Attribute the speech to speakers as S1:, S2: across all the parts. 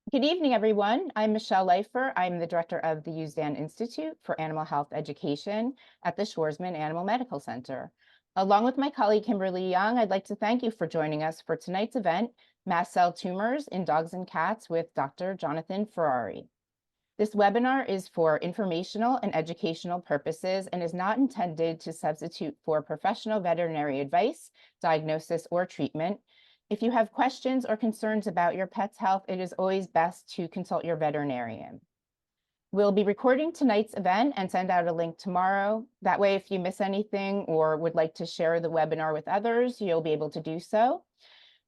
S1: Good evening, everyone. I'm Michelle Leifer. I'm the director of the USAN Institute for Animal Health Education at the Schwarzman Animal Medical Center. Along with my colleague Kimberly Young, I'd like to thank you for joining us for tonight's event, Mast Cell Tumors in Dogs and Cats with Dr. Jonathan Ferrari. This webinar is for informational and educational purposes and is not intended to substitute for professional veterinary advice, diagnosis, or treatment. If you have questions or concerns about your pet's health, it is always best to consult your veterinarian. We'll be recording tonight's event and send out a link tomorrow. That way, if you miss anything or would like to share the webinar with others, you'll be able to do so.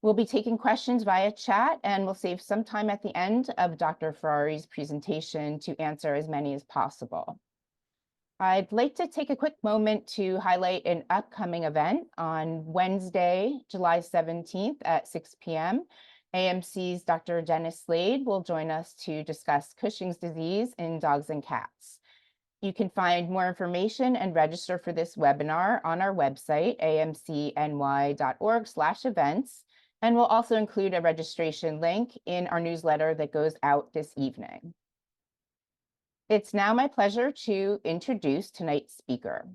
S1: We'll be taking questions via chat, and we'll save some time at the end of Dr. Ferrari's presentation to answer as many as possible. I'd like to take a quick moment to highlight an upcoming event on Wednesday, July 17th at 6 p.m. AMC's Dr. Dennis Slade will join us to discuss Cushing's disease in dogs and cats. You can find more information and register for this webinar on our website, amcny.org/events, and we'll also include a registration link in our newsletter that goes out this evening. It's now my pleasure to introduce tonight's speaker.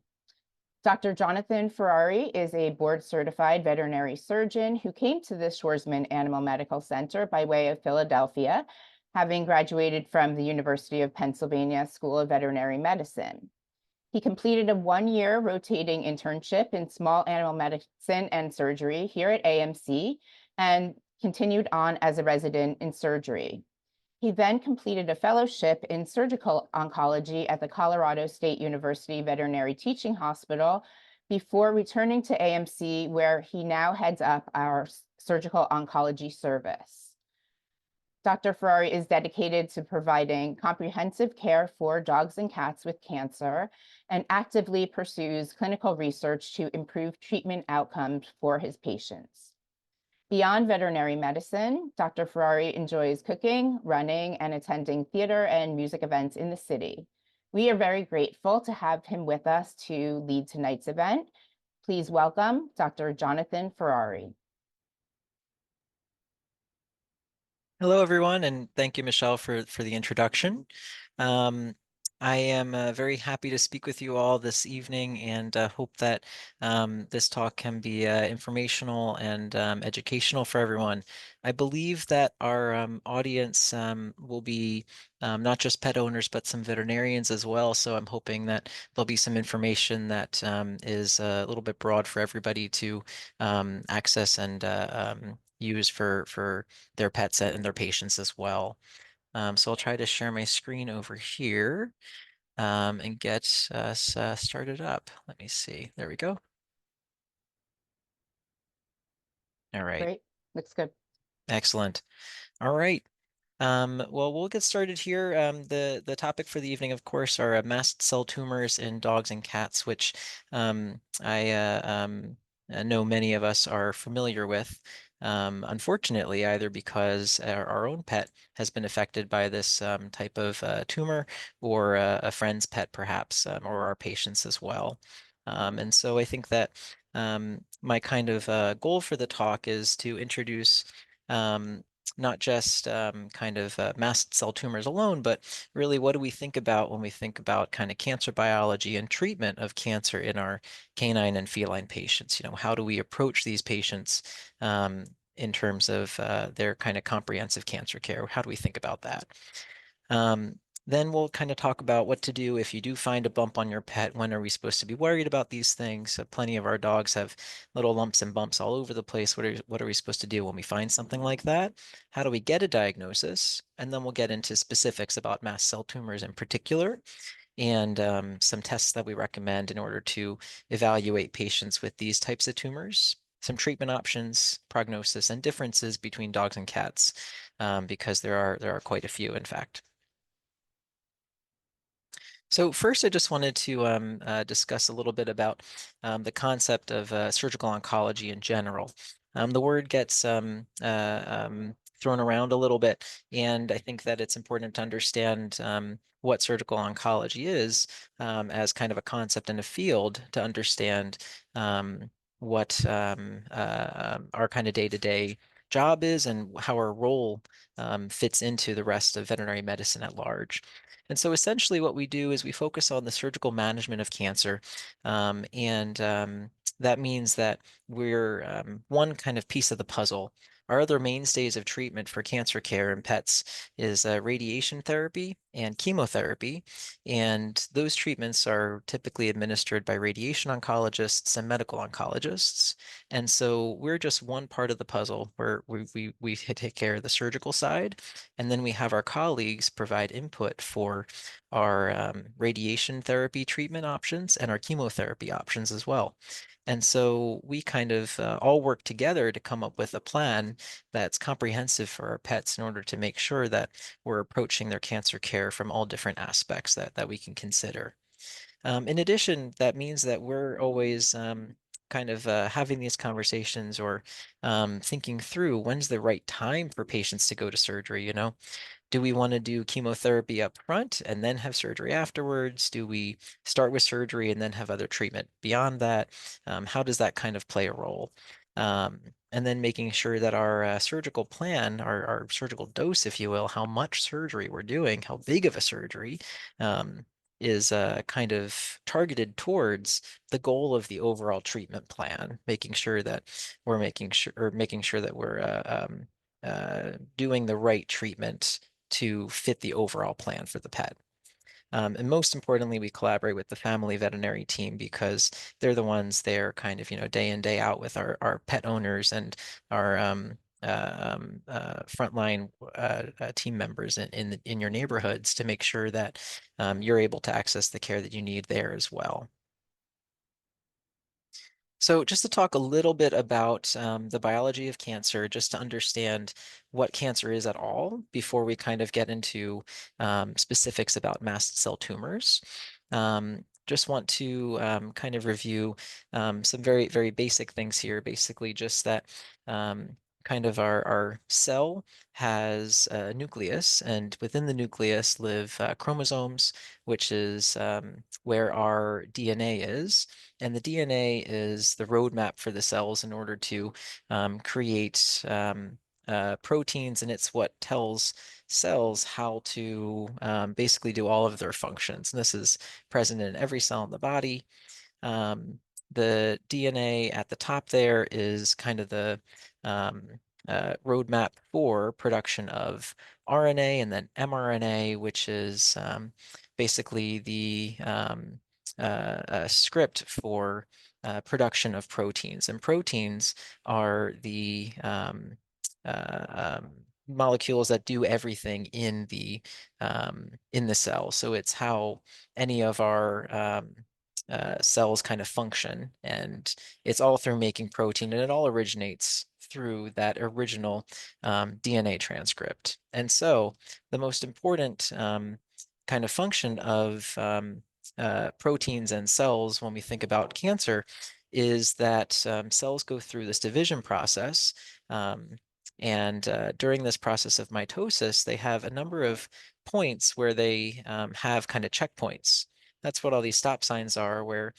S1: Dr. Jonathan Ferrari is a board-certified veterinary surgeon who came to the Schwarzman Animal Medical Center by way of Philadelphia, having graduated from the University of Pennsylvania School of Veterinary Medicine. He completed a one-year rotating internship in small animal medicine and surgery here at AMC and continued on as a resident in surgery. He then completed a fellowship in surgical oncology at the Colorado State University Veterinary Teaching Hospital before returning to AMC, where he now heads up our surgical oncology service. Dr. Ferrari is dedicated to providing comprehensive care for dogs and cats with cancer and actively pursues clinical research to improve treatment outcomes for his patients. Beyond veterinary medicine, Dr. Ferrari enjoys cooking, running, and attending theater and music events in the city. We are very grateful to have him with us to lead tonight's event. Please welcome Dr. Jonathan Ferrari.
S2: Hello, everyone, and thank you, Michelle, for the introduction. I am very happy to speak with you all this evening and hope that this talk can be informational and educational for everyone. I believe that our audience will be not just pet owners, but some veterinarians as well. So I'm hoping that there'll be some information that is a little bit broad for everybody to access and use for their pets and their patients as well. So I'll try to share my screen over here and get us started up. Let me see. There we go. All right.
S1: Great, looks good.
S2: Excellent. All right. Well, we'll get started here. The topic for the evening, of course, are mast cell tumors in dogs and cats, which I know many of us are familiar with. Unfortunately, either because our own pet has been affected by this type of tumor, or a friend's pet, perhaps, or our patients as well. And so I think that my kind of goal for the talk is to introduce not just kind of mast cell tumors alone, but really what do we think about when we think about kind of cancer biology and treatment of cancer in our canine and feline patients? You know, how do we approach these patients in terms of their kind of comprehensive cancer care? How do we think about that? Then we'll kind of talk about what to do if you do find a bump on your pet. When are we supposed to be worried about these things? Plenty of our dogs have little lumps and bumps all over the place. What are we supposed to do when we find something like that? How do we get a diagnosis? And then we'll get into specifics about mast cell tumors in particular, and some tests that we recommend in order to evaluate patients with these types of tumors, some treatment options, prognosis, and differences between dogs and cats, because there are quite a few, in fact. So first, I just wanted to discuss a little bit about the concept of surgical oncology in general. The word gets thrown around a little bit, and I think that it's important to understand what surgical oncology is as kind of a concept in a field to understand what our kind of day-to-day job is and how our role fits into the rest of veterinary medicine at large. And so essentially what we do is we focus on the surgical management of cancer. And that means that we're one kind of piece of the puzzle. Our other mainstays of treatment for cancer care in pets is radiation therapy and chemotherapy. And those treatments are typically administered by radiation oncologists and medical oncologists. And so we're just one part of the puzzle where we take care of the surgical side. And then we have our colleagues provide input for our radiation therapy treatment options and our chemotherapy options as well. And so we kind of all work together to come up with a plan that's comprehensive for our pets in order to make sure that we're approaching their cancer care from all different aspects that we can consider. In addition, that means that we're always kind of having these conversations or thinking through when's the right time for patients to go to surgery, you know? Do we want to do chemotherapy up front and then have surgery afterwards? Do we start with surgery and then have other treatment beyond that? How does that kind of play a role? And then making sure that our surgical plan, our surgical dose, if you will, how much surgery we're doing, how big of a surgery, is kind of targeted towards the goal of the overall treatment plan, making sure that we're making sure that we're doing the right treatment to fit the overall plan for the pet. And most importantly, we collaborate with the family veterinary team because they're the ones there kind of, day in, day out with our pet owners and our frontline team members in your neighborhoods to make sure that you're able to access the care that you need there as well. So just to talk a little bit about the biology of cancer, just to understand what cancer is at all before we kind of get into specifics about mast cell tumors. Just want to kind of review some very, very basic things here. Basically, just that kind of our cell has a nucleus, and within the nucleus live chromosomes, which is where our DNA is. And the DNA is the roadmap for the cells in order to create proteins, and it's what tells cells how to basically do all of their functions. And this is present in every cell in the body. The DNA at the top there is kind of the roadmap for production of RNA and then mRNA, which is basically the script for production of proteins. And proteins are the molecules that do everything in the cell. So it's how any of our cells kind of function, and it's all through making protein, and it all originates through that original DNA transcript. And so the most important kind of function of proteins and cells when we think about cancer is that cells go through this division process. And during this process of mitosis, they have a number of points where they have kind of checkpoints. That's what all these stop signs are, where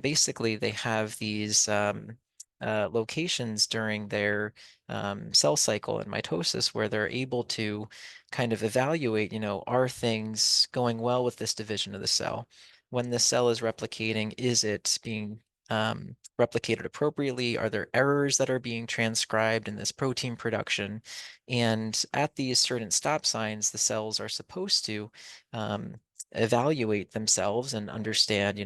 S2: basically they have these locations during their cell cycle and mitosis where they're able to kind of evaluate, are things going well with this division of the cell? When the cell is replicating, is it being replicated appropriately? Are there errors that are being transcribed in this protein production? And at these certain stop signs, the cells are supposed to evaluate themselves and understand,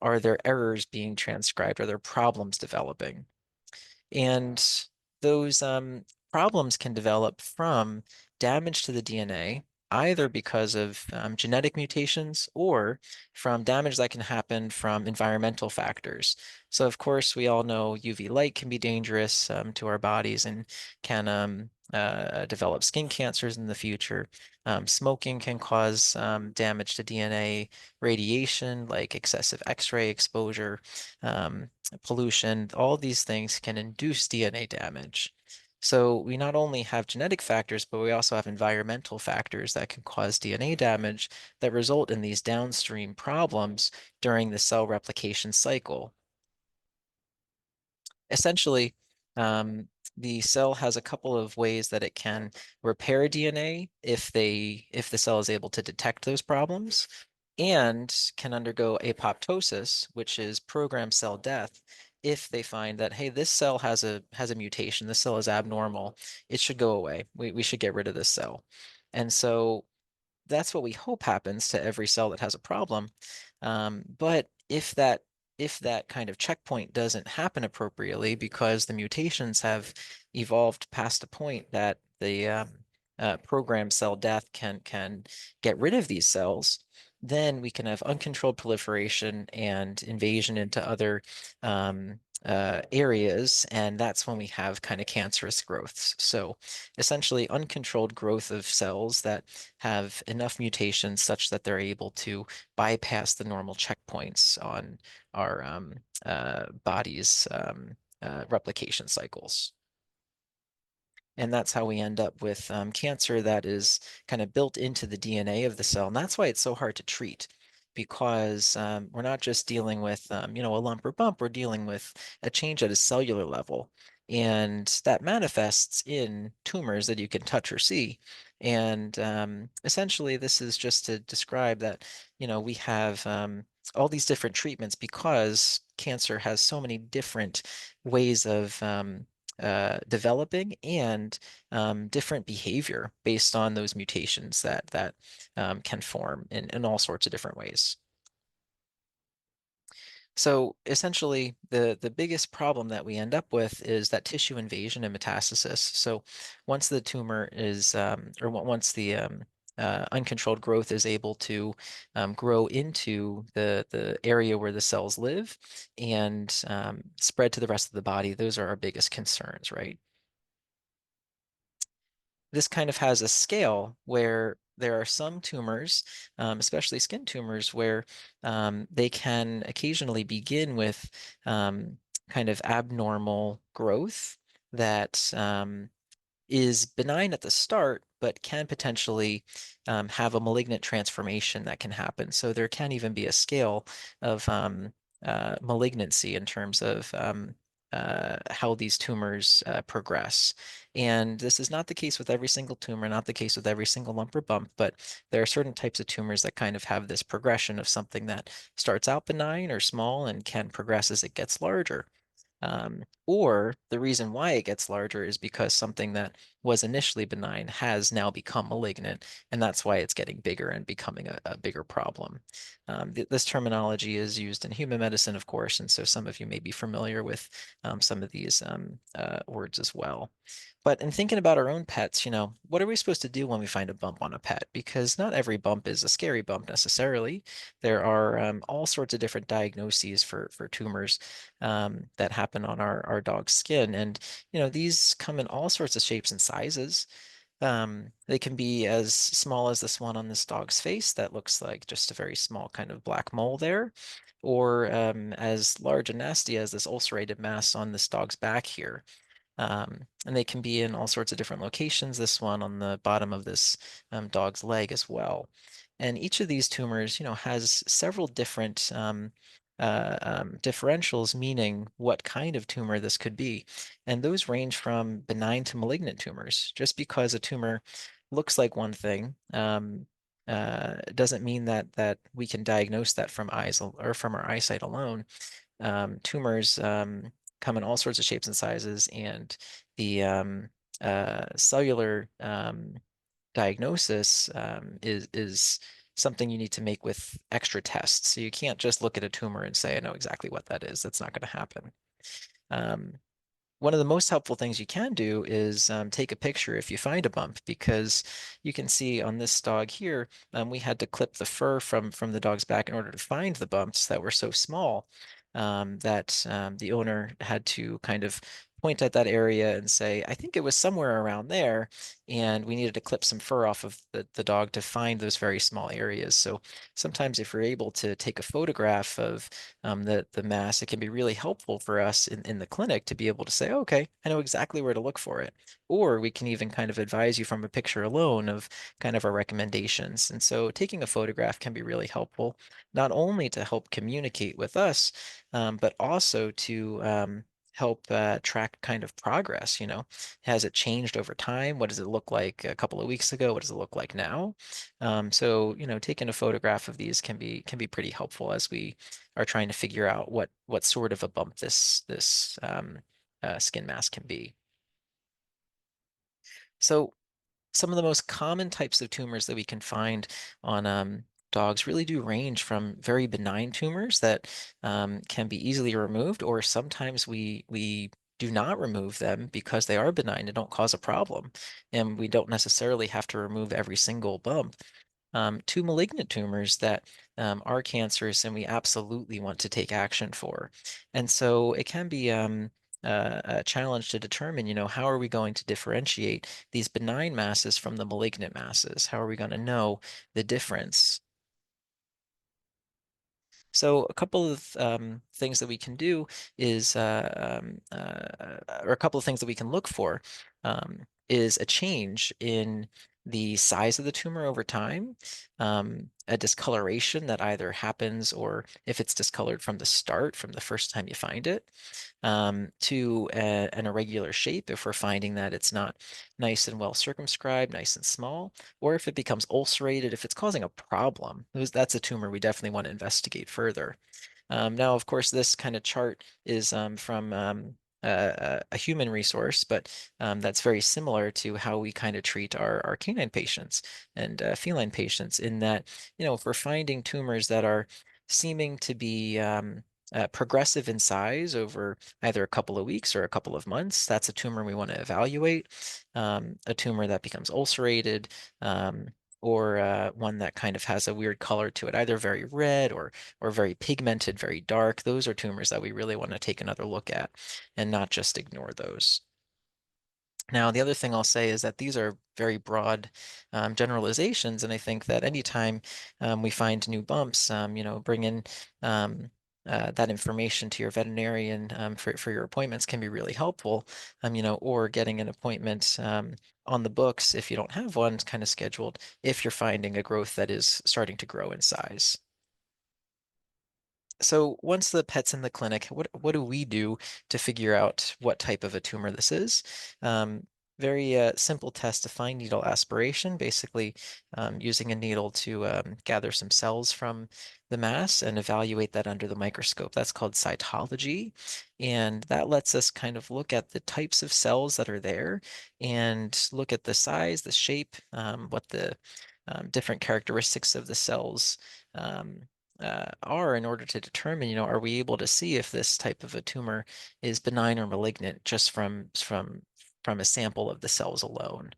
S2: are there errors being transcribed? Are there problems developing? And those problems can develop from damage to the DNA, either because of genetic mutations or from damage that can happen from environmental factors. So, of course, we all know UV light can be dangerous to our bodies and can develop skin cancers in the future. Smoking can cause damage to DNA, radiation, like excessive X-ray exposure, pollution, all these things can induce DNA damage. So we not only have genetic factors, but we also have environmental factors that can cause DNA damage that result in these downstream problems during the cell replication cycle. Essentially, the cell has a couple of ways that it can repair DNA if the cell is able to detect those problems, and can undergo apoptosis, which is programmed cell death, if they find that, hey, this cell has a mutation, this cell is abnormal, it should go away. We should get rid of this cell. And so that's what we hope happens to every cell that has a problem. But if that kind of checkpoint doesn't happen appropriately because the mutations have evolved past a point that the programmed cell death can get rid of these cells, then we can have uncontrolled proliferation and invasion into other areas, and that's when we have kind of cancerous growths. So essentially uncontrolled growth of cells that have enough mutations such that they're able to bypass the normal checkpoints on our body's replication cycles. And that's how we end up with cancer that is kind of built into the DNA of the cell. And that's why it's so hard to treat, because we're not just dealing with, a lump or bump, we're dealing with a change at a cellular level. And that manifests in tumors that you can touch or see. And essentially, this is just to describe that, we have all these different treatments because cancer has so many different ways of developing and different behavior based on those mutations that can form in all sorts of different ways. So essentially, the biggest problem that we end up with is that tissue invasion and metastasis. So once the tumor is, once the uncontrolled growth is able to grow into the area where the cells live and spread to the rest of the body, those are our biggest concerns, right? This kind of has a scale where there are some tumors, especially skin tumors, where they can occasionally begin with kind of abnormal growth that is benign at the start, but can potentially have a malignant transformation that can happen. So there can even be a scale of malignancy in terms of how these tumors progress. And this is not the case with every single tumor, not the case with every single lump or bump, but there are certain types of tumors that kind of have this progression of something that starts out benign or small and can progress as it gets larger. Or the reason why it gets larger is because something that was initially benign has now become malignant, and that's why it's getting bigger and becoming a bigger problem. This terminology is used in human medicine, of course, and so some of you may be familiar with some of these words as well. But in thinking about our own pets, what are we supposed to do when we find a bump on a pet? Because not every bump is a scary bump necessarily. There are all sorts of different diagnoses for tumors that happen on our dog's skin. And, these come in all sorts of shapes and sizes. They can be as small as this one on this dog's face that looks like just a very small kind of black mole there, or as large and nasty as this ulcerated mass on this dog's back here. And they can be in all sorts of different locations. This one on the bottom of this dog's leg as well. And each of these tumors, has several different differentials, meaning what kind of tumor this could be. And those range from benign to malignant tumors. Just because a tumor looks like one thing, doesn't mean that we can diagnose that from eyes or from our eyesight alone. Tumors come in all sorts of shapes and sizes, and the cellular diagnosis is something you need to make with extra tests. So you can't just look at a tumor and say, I know exactly what that is. That's not going to happen. Um, One of the most helpful things you can do is take a picture if you find a bump, because you can see on this dog here, we had to clip the fur from the dog's back in order to find the bumps that were so small that the owner had to kind of point at that area and say, I think it was somewhere around there, and we needed to clip some fur off of the dog to find those very small areas. So sometimes if we're able to take a photograph of the mass, it can be really helpful for us in the clinic to be able to say, oh, okay, I know exactly where to look for it. Or we can even kind of advise you from a picture alone of kind of our recommendations. And so taking a photograph can be really helpful, not only to help communicate with us, but also to help track kind of progress, Has it changed over time? What does it look like a couple of weeks ago? What does it look like now? So, taking a photograph of these can be pretty helpful as we are trying to figure out what sort of a bump this skin mass can be. So some of the most common types of tumors that we can find on dogs really do range from very benign tumors that can be easily removed, or sometimes we do not remove them because they are benign and don't cause a problem, and we don't necessarily have to remove every single bump. To malignant tumors that are cancerous and we absolutely want to take action for. And so it can be a challenge to determine, how are we going to differentiate these benign masses from the malignant masses? How are we going to know the difference? So a couple of things that we can do is, or a couple of things that we can look for is a change in the size of the tumor over time, a discoloration that either happens or if it's discolored from the start, from the first time you find it, to an irregular shape if we're finding that it's not nice and well circumscribed, nice and small, or if it becomes ulcerated, if it's causing a problem. That's a tumor we definitely want to investigate further. Now, of course, this kind of chart is from a human resource, but that's very similar to how we kind of treat our canine patients and feline patients in that, if we're finding tumors that are seeming to be progressive in size over either a couple of weeks or a couple of months, that's a tumor we want to evaluate. A tumor that becomes ulcerated, or one that kind of has a weird color to it, either very red or very pigmented, very dark. Those are tumors that we really want to take another look at and not just ignore those. Now, the other thing I'll say is that these are very broad generalizations, and I think that anytime we find new bumps, bring in that information to your veterinarian for your appointments can be really helpful, or getting an appointment on the books if you don't have one kind of scheduled, if you're finding a growth that is starting to grow in size. So once the pet's in the clinic, what do we do to figure out what type of a tumor this is? Very simple test to fine needle aspiration, basically using a needle to gather some cells from the mass and evaluate that under the microscope. That's called cytology. And that lets us kind of look at the types of cells that are there and look at the size, the shape, what the different characteristics of the cells are in order to determine, are we able to see if this type of a tumor is benign or malignant just from a sample of the cells alone.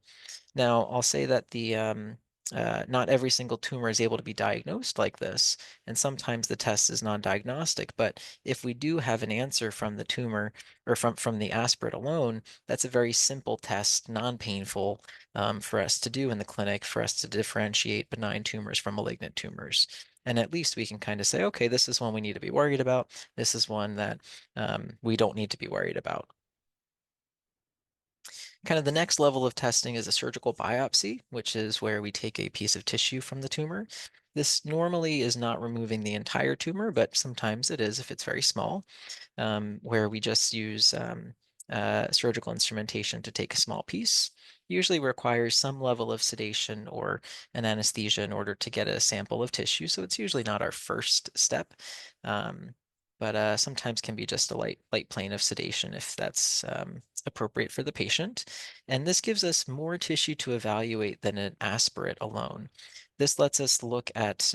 S2: Now, I'll say that the not every single tumor is able to be diagnosed like this, and sometimes the test is non-diagnostic. But if we do have an answer from the tumor or from the aspirate alone, that's a very simple test, non-painful, for us to do in the clinic, for us to differentiate benign tumors from malignant tumors. And at least we can kind of say, okay, this is one we need to be worried about. This is one that we don't need to be worried about. Kind of the next level of testing is a surgical biopsy, which is where we take a piece of tissue from the tumor. This normally is not removing the entire tumor, but sometimes it is if it's very small, where we just use surgical instrumentation to take a small piece. Usually requires some level of sedation or an anesthesia in order to get a sample of tissue. So it's usually not our first step. But sometimes can be just a light plane of sedation if that's appropriate for the patient. And this gives us more tissue to evaluate than an aspirate alone. This lets us look at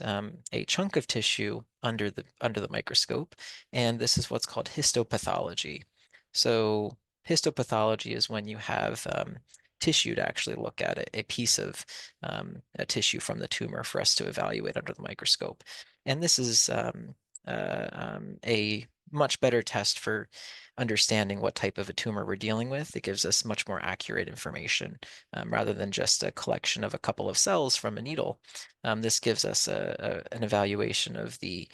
S2: a chunk of tissue under the microscope, and this is what's called histopathology. So histopathology is when you have tissue to actually look at, a piece of a tissue from the tumor for us to evaluate under the microscope. And this is a much better test for understanding what type of a tumor we're dealing with. It gives us much more accurate information rather than just a collection of a couple of cells from a needle. This gives us an evaluation of the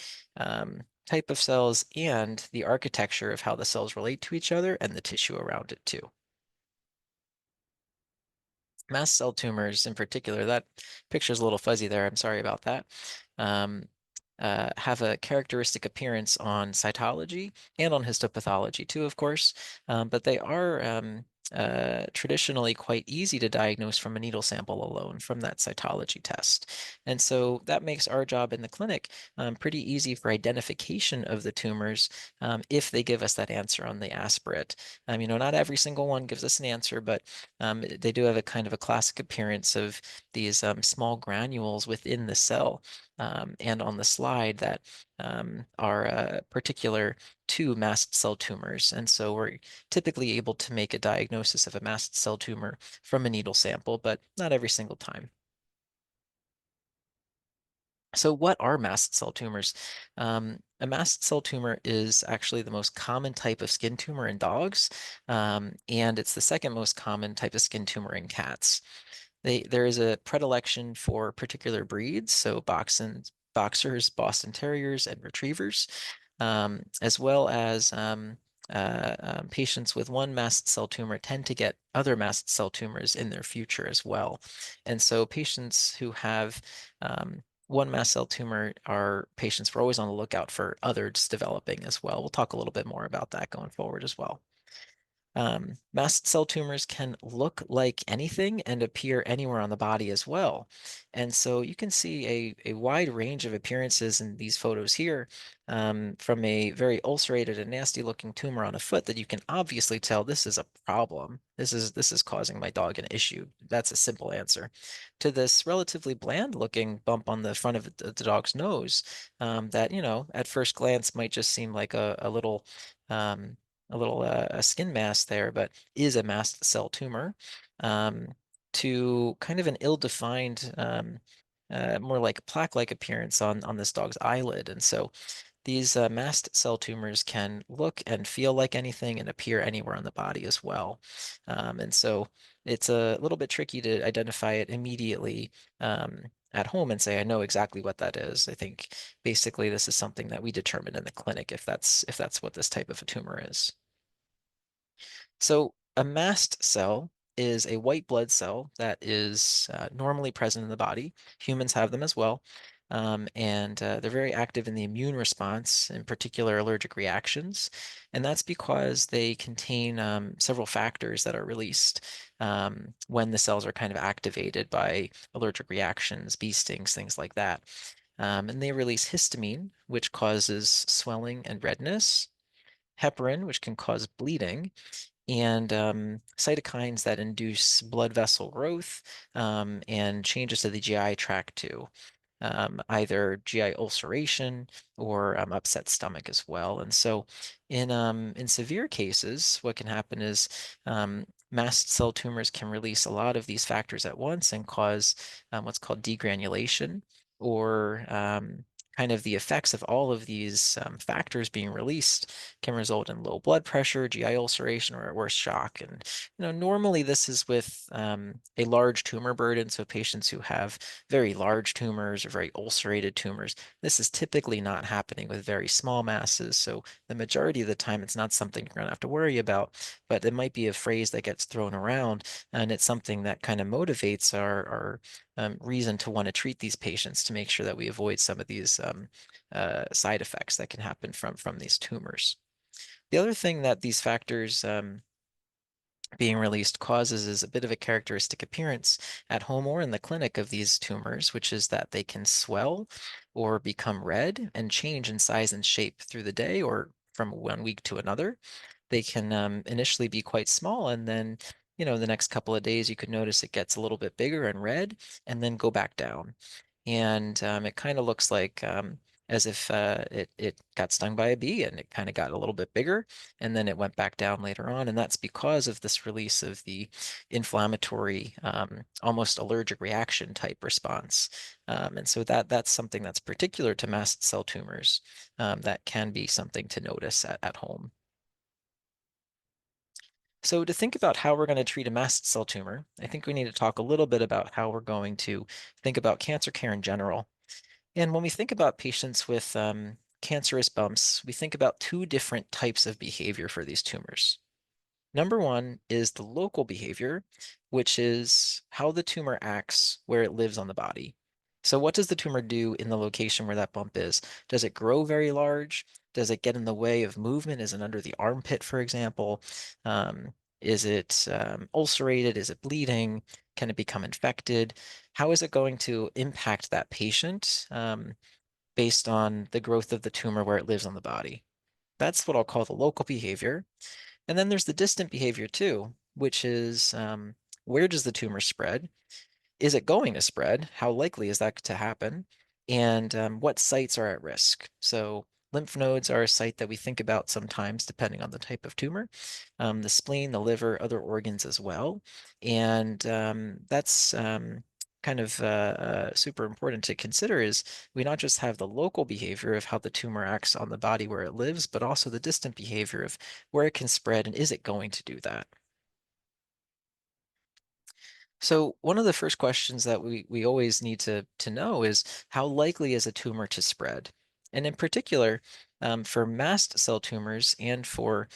S2: type of cells and the architecture of how the cells relate to each other and the tissue around it too. Mast cell tumors in particular, that picture is a little fuzzy there. I'm sorry about that. Um, have a characteristic appearance on cytology and on histopathology too, of course, but they are traditionally quite easy to diagnose from a needle sample alone from that cytology test. And so that makes our job in the clinic pretty easy for identification of the tumors if they give us that answer on the aspirate. Not every single one gives us an answer, but they do have a kind of a classic appearance of these small granules within the cell and on the slide that are particular to mast cell tumors. And so we're typically able to make a diagnosis of a mast cell tumor from a needle sample, but not every single time. So what are mast cell tumors? A mast cell tumor is actually the most common type of skin tumor in dogs, and it's the second most common type of skin tumor in cats. There is a predilection for particular breeds, so boxers, Boston Terriers, and Retrievers, as well as patients with one mast cell tumor tend to get other mast cell tumors in their future as well. And so patients who have one mast cell tumor are patients we're always on the lookout for others developing as well. We'll talk a little bit more about that going forward as well. Mast cell tumors can look like anything and appear anywhere on the body as well. And so you can see a wide range of appearances in these photos here, from a very ulcerated and nasty looking tumor on a foot that you can obviously tell this is a problem. This is causing my dog an issue. That's a simple answer. To this relatively bland looking bump on the front of the dog's nose, that, at first glance might just seem like um, a little a skin mass there, but is a mast cell tumor, um, to kind of an ill-defined, more like plaque-like appearance on this dog's eyelid. And so these mast cell tumors can look and feel like anything and appear anywhere on the body as well. And so it's a little bit tricky to identify it immediately at home and say, I know exactly what that is. I think basically this is something that we determine in the clinic if that's what this type of a tumor is. So a mast cell is a white blood cell that is normally present in the body. Humans have them as well. And they're very active in the immune response, in particular allergic reactions. And that's because they contain several factors that are released when the cells are kind of activated by allergic reactions, bee stings, things like that. And they release histamine, which causes swelling and redness, heparin, which can cause bleeding, and cytokines that induce blood vessel growth and changes to the GI tract too. Either GI ulceration or upset stomach as well. And so in severe cases, what can happen is mast cell tumors can release a lot of these factors at once and cause what's called degranulation, or kind of the effects of all of these factors being released can result in low blood pressure, GI ulceration, or at worst shock. And normally this is with a large tumor burden, so patients who have very large tumors or very ulcerated tumors. This is typically not happening with very small masses. So the majority of the time, it's not something you're going to have to worry about, but it might be a phrase that gets thrown around, and it's something that kind of motivates our reason to want to treat these patients to make sure that we avoid some of these side effects that can happen from these tumors. The other thing that these factors being released causes is a bit of a characteristic appearance at home or in the clinic of these tumors, which is that they can swell or become red and change in size and shape through the day or from one week to another. They can initially be quite small, and then, the next couple of days, you could notice it gets a little bit bigger and red and then go back down. And it kind of looks like as if it got stung by a bee, and it kind of got a little bit bigger and then it went back down later on. And that's because of this release of the inflammatory, almost allergic reaction type response. And so that's something that's particular to mast cell tumors that can be something to notice at home. So to think about how we're going to treat a mast cell tumor, I think we need to talk a little bit about how we're going to think about cancer care in general. And when we think about patients with cancerous bumps, we think about two different types of behavior for these tumors. Number one is the local behavior, which is how the tumor acts where it lives on the body. So what does the tumor do in the location where that bump is? Does it grow very large? Does it get in the way of movement? Is it under the armpit, for example? Is it ulcerated? Is it bleeding? Can it become infected? How is it going to impact that patient based on the growth of the tumor where it lives on the body? That's what I'll call the local behavior. And then there's the distant behavior too, which is where does the tumor spread? Is it going to spread? How likely is that to happen? And what sites are at risk? So lymph nodes are a site that we think about sometimes, depending on the type of tumor. The spleen, the liver, other organs as well. And that's kind of super important to consider is we not just have the local behavior of how the tumor acts on the body where it lives, but also the distant behavior of where it can spread and is it going to do that? So one of the first questions that we always need to know is how likely is a tumor to spread? And in particular, for mast cell tumors and for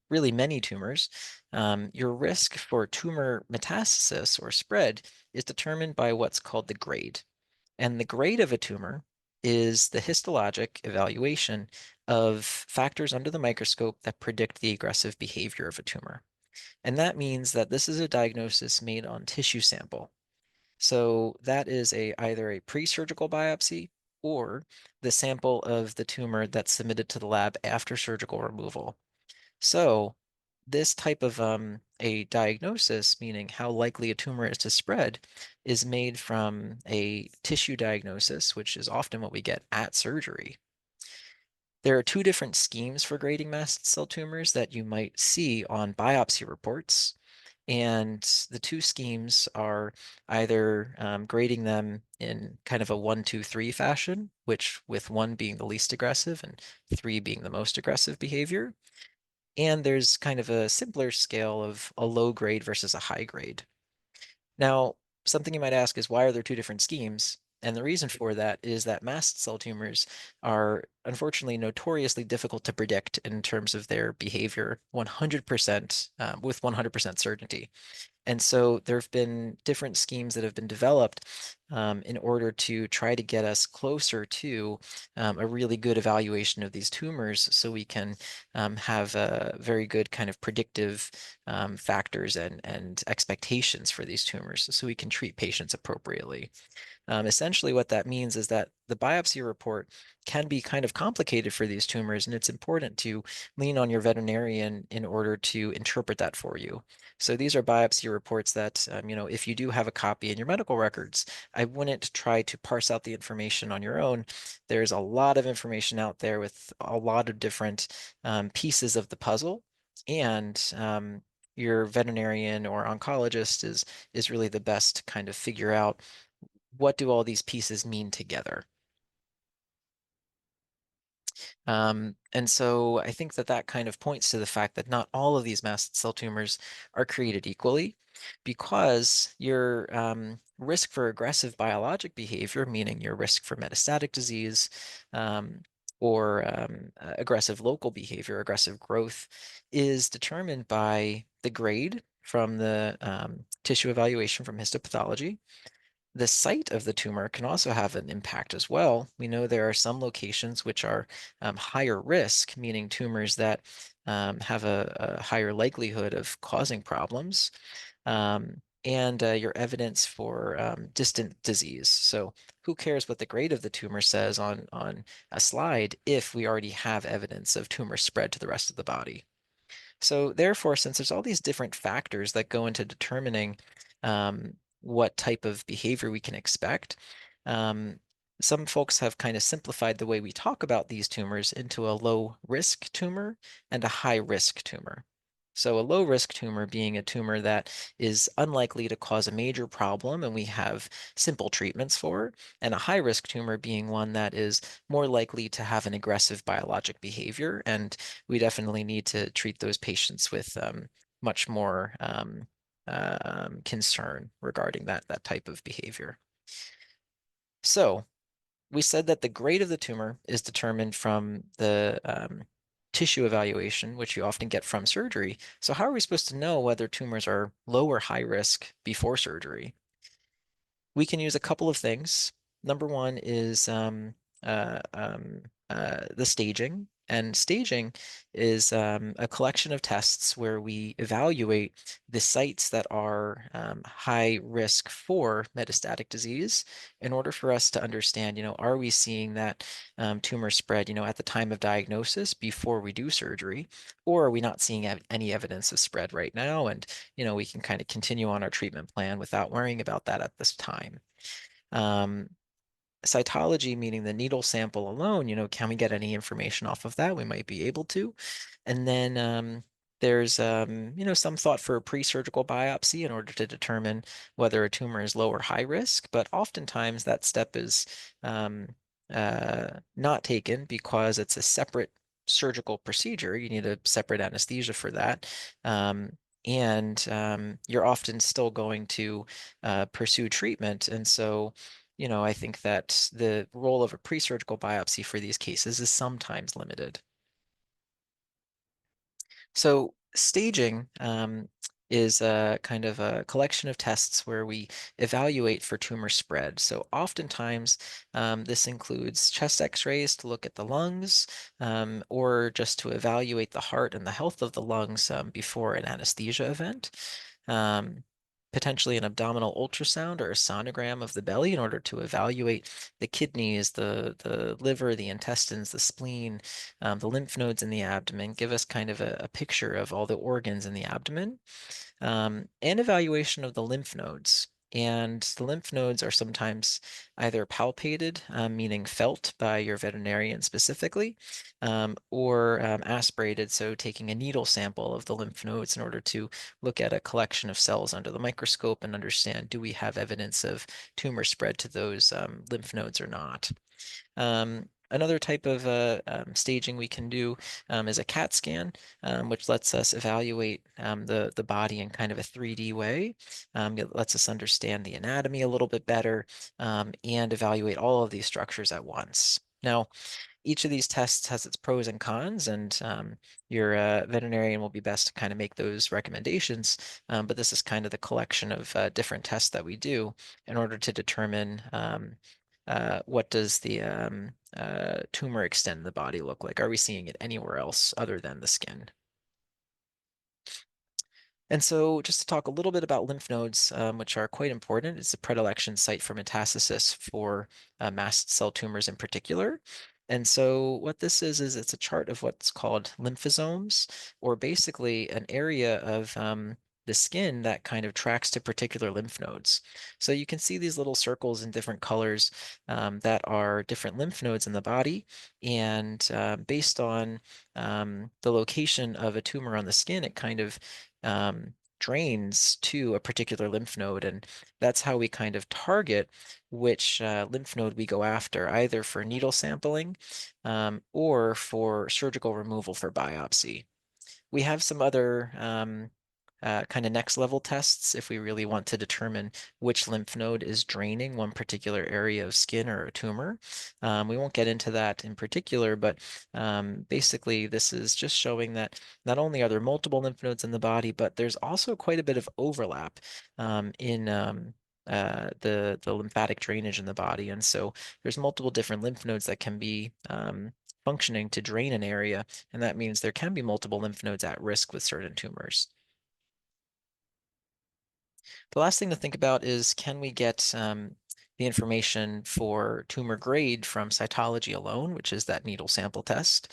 S2: really many tumors, your risk for tumor metastasis or spread is determined by what's called the grade. And the grade of a tumor is the histologic evaluation of factors under the microscope that predict the aggressive behavior of a tumor. And that means that this is a diagnosis made on tissue sample. So that is either a pre-surgical biopsy or the sample of the tumor that's submitted to the lab after surgical removal. So this type of a diagnosis, meaning how likely a tumor is to spread, is made from a tissue diagnosis, which is often what we get at surgery. There are two different schemes for grading mast cell tumors that you might see on biopsy reports. And the two schemes are either grading them in kind of a 1, 2, 3 fashion, which with 1 being the least aggressive and 3 being the most aggressive behavior. And there's kind of a simpler scale of a low grade versus a high grade. Now, something you might ask is why are there two different schemes? And the reason for that is that mast cell tumors are unfortunately notoriously difficult to predict in terms of their behavior 100% with 100% certainty. And so there have been different schemes that have been developed in order to try to get us closer to a really good evaluation of these tumors so we can have a very good kind of predictive factors and expectations for these tumors so we can treat patients appropriately. Essentially, what that means is that the biopsy report can be kind of complicated for these tumors, and it's important to lean on your veterinarian in order to interpret that for you. So these are biopsy reports that, if you do have a copy in your medical records, I wouldn't try to parse out the information on your own. There's a lot of information out there with a lot of different pieces of the puzzle, and your veterinarian or oncologist is really the best to kind of figure out what do all these pieces mean together? And so I think that that kind of points to the fact that not all of these mast cell tumors are created equally because your risk for aggressive biologic behavior, meaning your risk for metastatic disease um, or aggressive local behavior, aggressive growth, is determined by the grade from the tissue evaluation from histopathology. The site of the tumor can also have an impact as well. We know there are some locations which are higher risk, meaning tumors that have a higher likelihood of causing problems, and your evidence for distant disease. So who cares what the grade of the tumor says on a slide if we already have evidence of tumor spread to the rest of the body? So therefore, since there's all these different factors that go into determining what type of behavior we can expect, um, some folks have kind of simplified the way we talk about these tumors into a low risk tumor and a high risk tumor. So a low risk tumor being a tumor that is unlikely to cause a major problem and we have simple treatments for, and a high risk tumor being one that is more likely to have an aggressive biologic behavior. And we definitely need to treat those patients with much more concern regarding that type of behavior. So we said that the grade of the tumor is determined from the tissue evaluation, which you often get from surgery. So how are we supposed to know whether tumors are low or high risk before surgery? We can use a couple of things. Number one is the staging. And staging is a collection of tests where we evaluate the sites that are high risk for metastatic disease in order for us to understand, are we seeing that tumor spread, at the time of diagnosis before we do surgery, or are we not seeing any evidence of spread right now? And, we can kind of continue on our treatment plan without worrying about that at this time. Um, Cytology, meaning the needle sample alone, can we get any information off of that? We might be able to. And then there's, some thought for a pre-surgical biopsy in order to determine whether a tumor is low or high risk, but oftentimes that step is not taken because it's a separate surgical procedure. You need a separate anesthesia for that. And you're often still going to pursue treatment. And so, I think that the role of a pre-surgical biopsy for these cases is sometimes limited. So staging is a kind of a collection of tests where we evaluate for tumor spread. So oftentimes this includes chest x-rays to look at the lungs or just to evaluate the heart and the health of the lungs before an anesthesia event. Um, Potentially an abdominal ultrasound or a sonogram of the belly in order to evaluate the kidneys, the liver, the intestines, the spleen, the lymph nodes in the abdomen, give us kind of a picture of all the organs in the abdomen, and evaluation of the lymph nodes. And the lymph nodes are sometimes either palpated, meaning felt by your veterinarian specifically, or aspirated, so taking a needle sample of the lymph nodes in order to look at a collection of cells under the microscope and understand, do we have evidence of tumor spread to those lymph nodes or not? Another type of staging we can do is a CAT scan, which lets us evaluate the body in kind of a 3D way. It lets us understand the anatomy a little bit better and evaluate all of these structures at once. Now, each of these tests has its pros and cons, and your veterinarian will be best to kind of make those recommendations. But this is kind of the collection of different tests that we do in order to determine what does the tumor extend the body look like? Are we seeing it anywhere else other than the skin? And so just to talk a little bit about lymph nodes, which are quite important, it's a predilection site for metastasis for mast cell tumors in particular. And so what this is it's a chart of what's called lymphosomes, or basically an area of the skin that kind of tracks to particular lymph nodes. So you can see these little circles in different colors that are different lymph nodes in the body. And based on the location of a tumor on the skin, it kind of drains to a particular lymph node. And that's how we kind of target which lymph node we go after, either for needle sampling or for surgical removal for biopsy. We have some other kind of next level tests if we really want to determine which lymph node is draining one particular area of skin or a tumor. We won't get into that in particular, but basically this is just showing that not only are there multiple lymph nodes in the body, but there's also quite a bit of overlap in the lymphatic drainage in the body. And so there's multiple different lymph nodes that can be functioning to drain an area, and that means there can be multiple lymph nodes at risk with certain tumors. The last thing to think about is, can we get the information for tumor grade from cytology alone, which is that needle sample test?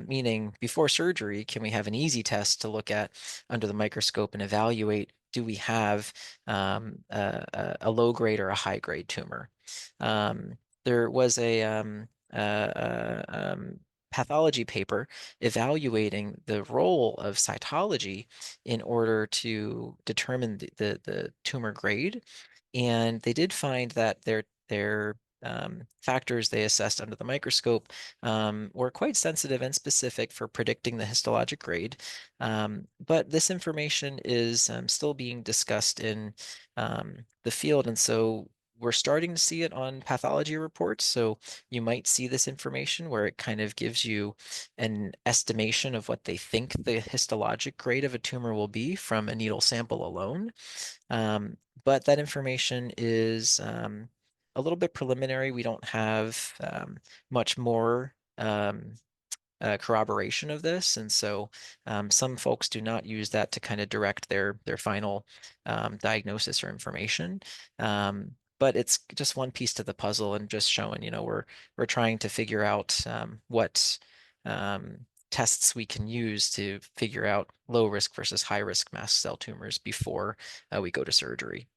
S2: Meaning before surgery, can we have an easy test to look at under the microscope and evaluate, do we have a low grade or a high grade tumor? There was a pathology paper evaluating the role of cytology in order to determine the tumor grade. And they did find that their factors they assessed under the microscope were quite sensitive and specific for predicting the histologic grade. But this information is still being discussed in the field. And so we're starting to see it on pathology reports. So you might see this information where it kind of gives you an estimation of what they think the histologic grade of a tumor will be from a needle sample alone. but that information is a little bit preliminary. We don't have much more corroboration of this, and so some folks do not use that to kind of direct their final diagnosis or information. But it's just one piece to the puzzle, and just showing, we're trying to figure out what tests we can use to figure out low risk versus high risk mast cell tumors before we go to surgery.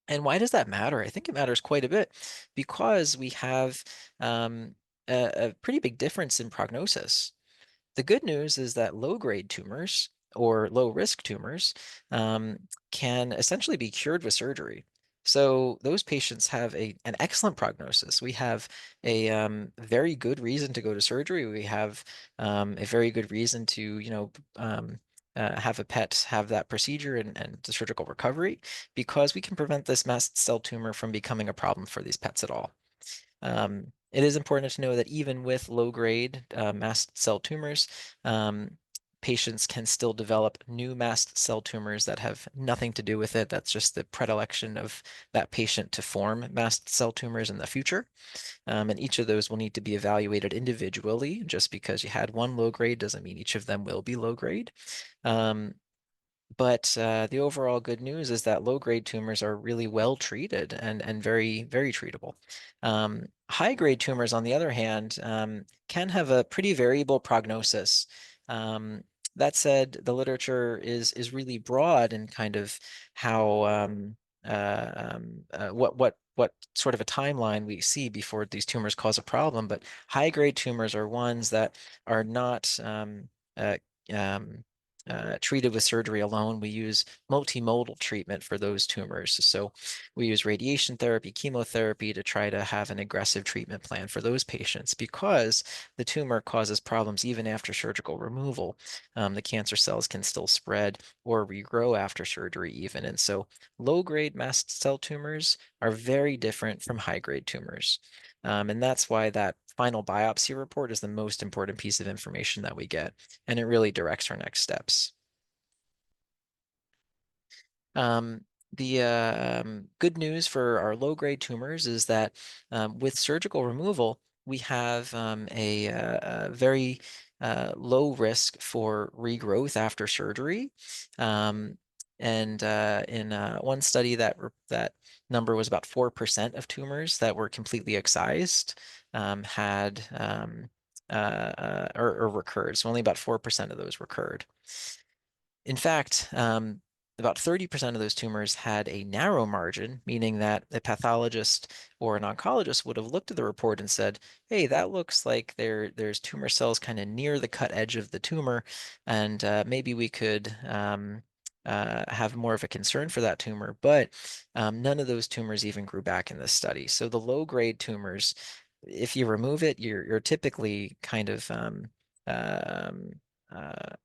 S2: And why does that matter? I think it matters quite a bit because we have a pretty big difference in prognosis. The good news is that low-grade tumors or low-risk tumors can essentially be cured with surgery. So those patients have an excellent prognosis. We have a very good reason to go to surgery. We have a very good reason to, have a pet have that procedure and the surgical recovery because we can prevent this mast cell tumor from becoming a problem for these pets at all. It is important to know that even with low-grade mast cell tumors, patients can still develop new mast cell tumors that have nothing to do with it. That's just the predilection of that patient to form mast cell tumors in the future. And each of those will need to be evaluated individually. Just because you had one low grade doesn't mean each of them will be low grade. But the overall good news is that low-grade tumors are really well treated and very, very treatable. High-grade tumors, on the other hand, can have a pretty variable prognosis. Um, that said, the literature is really broad in kind of how what sort of a timeline we see before these tumors cause a problem. But high-grade tumors are ones that are not uh, um, treated with surgery alone. We use multimodal treatment for those tumors. So we use radiation therapy, chemotherapy to try to have an aggressive treatment plan for those patients because the tumor causes problems even after surgical removal. The cancer cells can still spread or regrow after surgery even. And so low-grade mast cell tumors are very different from high-grade tumors. And that's why that final biopsy report is the most important piece of information that we get, and it really directs our next steps. Um, the good news for our low-grade tumors is that with surgical removal, we have a very low risk for regrowth after surgery. And in one study, that number was about 4% of tumors that were completely excised had or recurred. So only about 4% of those recurred. In fact, about 30% of those tumors had a narrow margin, meaning that a pathologist or an oncologist would have looked at the report and said, hey, that looks like there's tumor cells kind of near the cut edge of the tumor, and maybe we could have more of a concern for that tumor. But none of those tumors even grew back in this study. So the low-grade tumors, if you remove it, you're typically kind of um,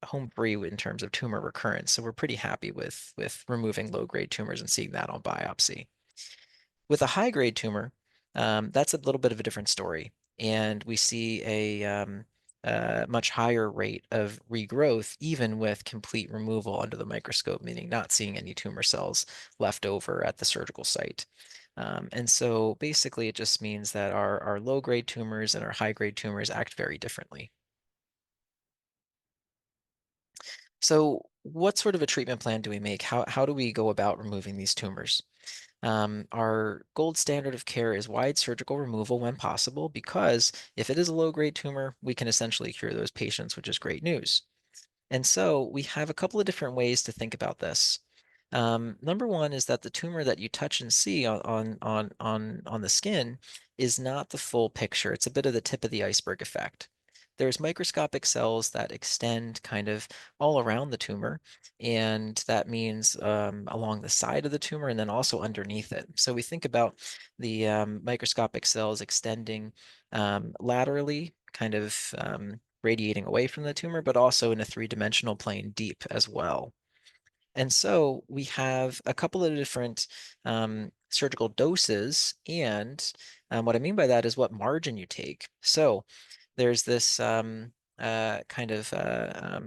S2: home free in terms of tumor recurrence. So we're pretty happy with removing low grade tumors and seeing that on biopsy. With a high grade tumor, that's a little bit of a different story, and we see a much higher rate of regrowth, even with complete removal under the microscope, meaning not seeing any tumor cells left over at the surgical site. And so basically, it just means that our low grade tumors and our high grade tumors act very differently. So what sort of a treatment plan do we make? How do we go about removing these tumors? Our gold standard of care is wide surgical removal when possible, because if it is a low-grade tumor, we can essentially cure those patients, which is great news. And so we have a couple of different ways to think about this. Number one is that the tumor that you touch and see on the skin is not the full picture. It's a bit of the tip of the iceberg effect. There's microscopic cells that extend kind of all around the tumor, and that means along the side of the tumor and then also underneath it. So we think about the microscopic cells extending laterally, kind of radiating away from the tumor, but also in a three-dimensional plane deep as well. And so we have a couple of different surgical doses, and what I mean by that is what margin you take. So there's this kind of uh,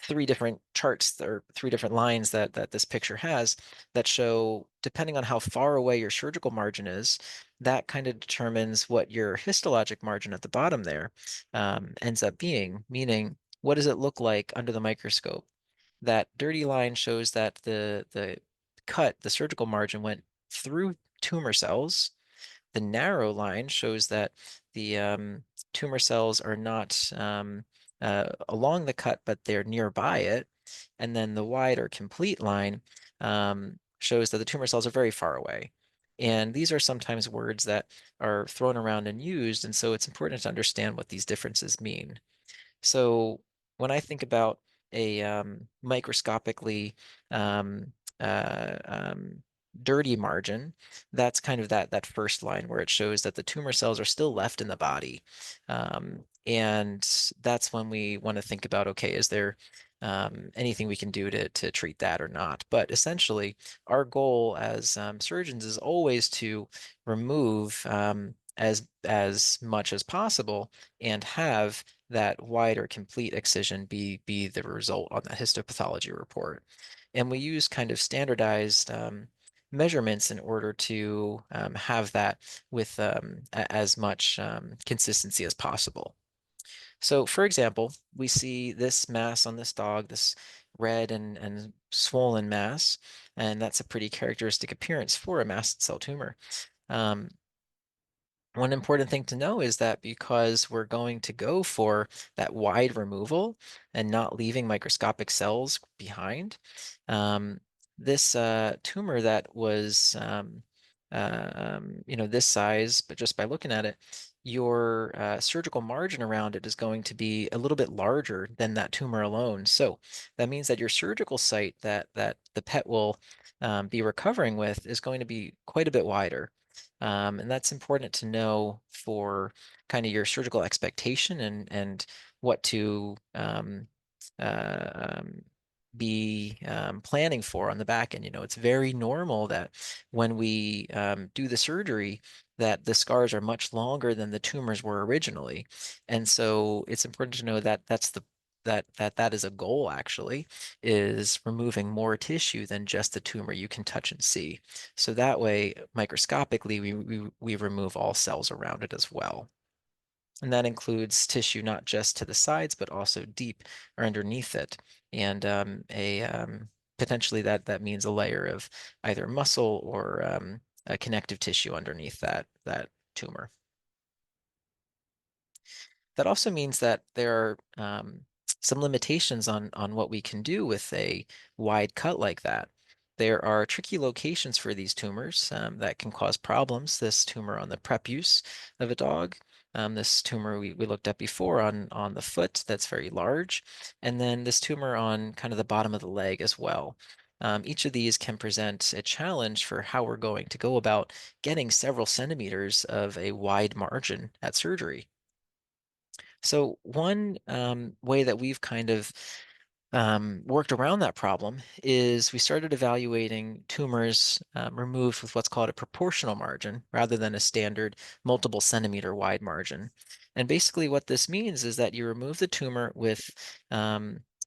S2: three different charts or three different lines that this picture has that show, depending on how far away your surgical margin is, that kind of determines what your histologic margin at the bottom there ends up being, meaning what does it look like under the microscope? That dirty line shows that the surgical margin went through tumor cells. The narrow line shows that the tumor cells are not along the cut, but they're nearby it. And then the wide or complete line shows that the tumor cells are very far away. And these are sometimes words that are thrown around and used, and so it's important to understand what these differences mean. So when I think about a microscopically um, uh, um, dirty margin, that's kind of that first line where it shows that the tumor cells are still left in the body. And that's when we want to think about, okay, is there anything we can do to treat that or not? But essentially, our goal as surgeons is always to remove as much as possible and have that wide or complete excision be the result on the histopathology report. And we use kind of standardized measurements in order to have that with as much consistency as possible. So, for example, we see this mass on this dog, this red and swollen mass, and that's a pretty characteristic appearance for a mast cell tumor. Um, One important thing to know is that because we're going to go for that wide removal and not leaving microscopic cells behind, um, this tumor that was, this size, but just by looking at it, your surgical margin around it is going to be a little bit larger than that tumor alone. So that means that your surgical site that the pet will be recovering with is going to be quite a bit wider. And that's important to know for kind of your surgical expectation and what to uh, um, be planning for on the back end. It's very normal that when we do the surgery, that the scars are much longer than the tumors were originally. And so it's important to know that that is a goal actually, is removing more tissue than just the tumor you can touch and see. So that way, microscopically, we remove all cells around it as well. And that includes tissue not just to the sides, but also deep or underneath it. And potentially that means a layer of either muscle or a connective tissue underneath that tumor. That also means that there are some limitations on what we can do with a wide cut like that. There are tricky locations for these tumors that can cause problems. This tumor on the prepuce of a dog, this tumor we looked at before on the foot, that's very large, and then this tumor on kind of the bottom of the leg as well. Each of these can present a challenge for how we're going to go about getting several centimeters of a wide margin at surgery. So one way that we've kind of worked around that problem is we started evaluating tumors removed with what's called a proportional margin rather than a standard multiple centimeter wide margin. And basically what this means is that you remove the tumor with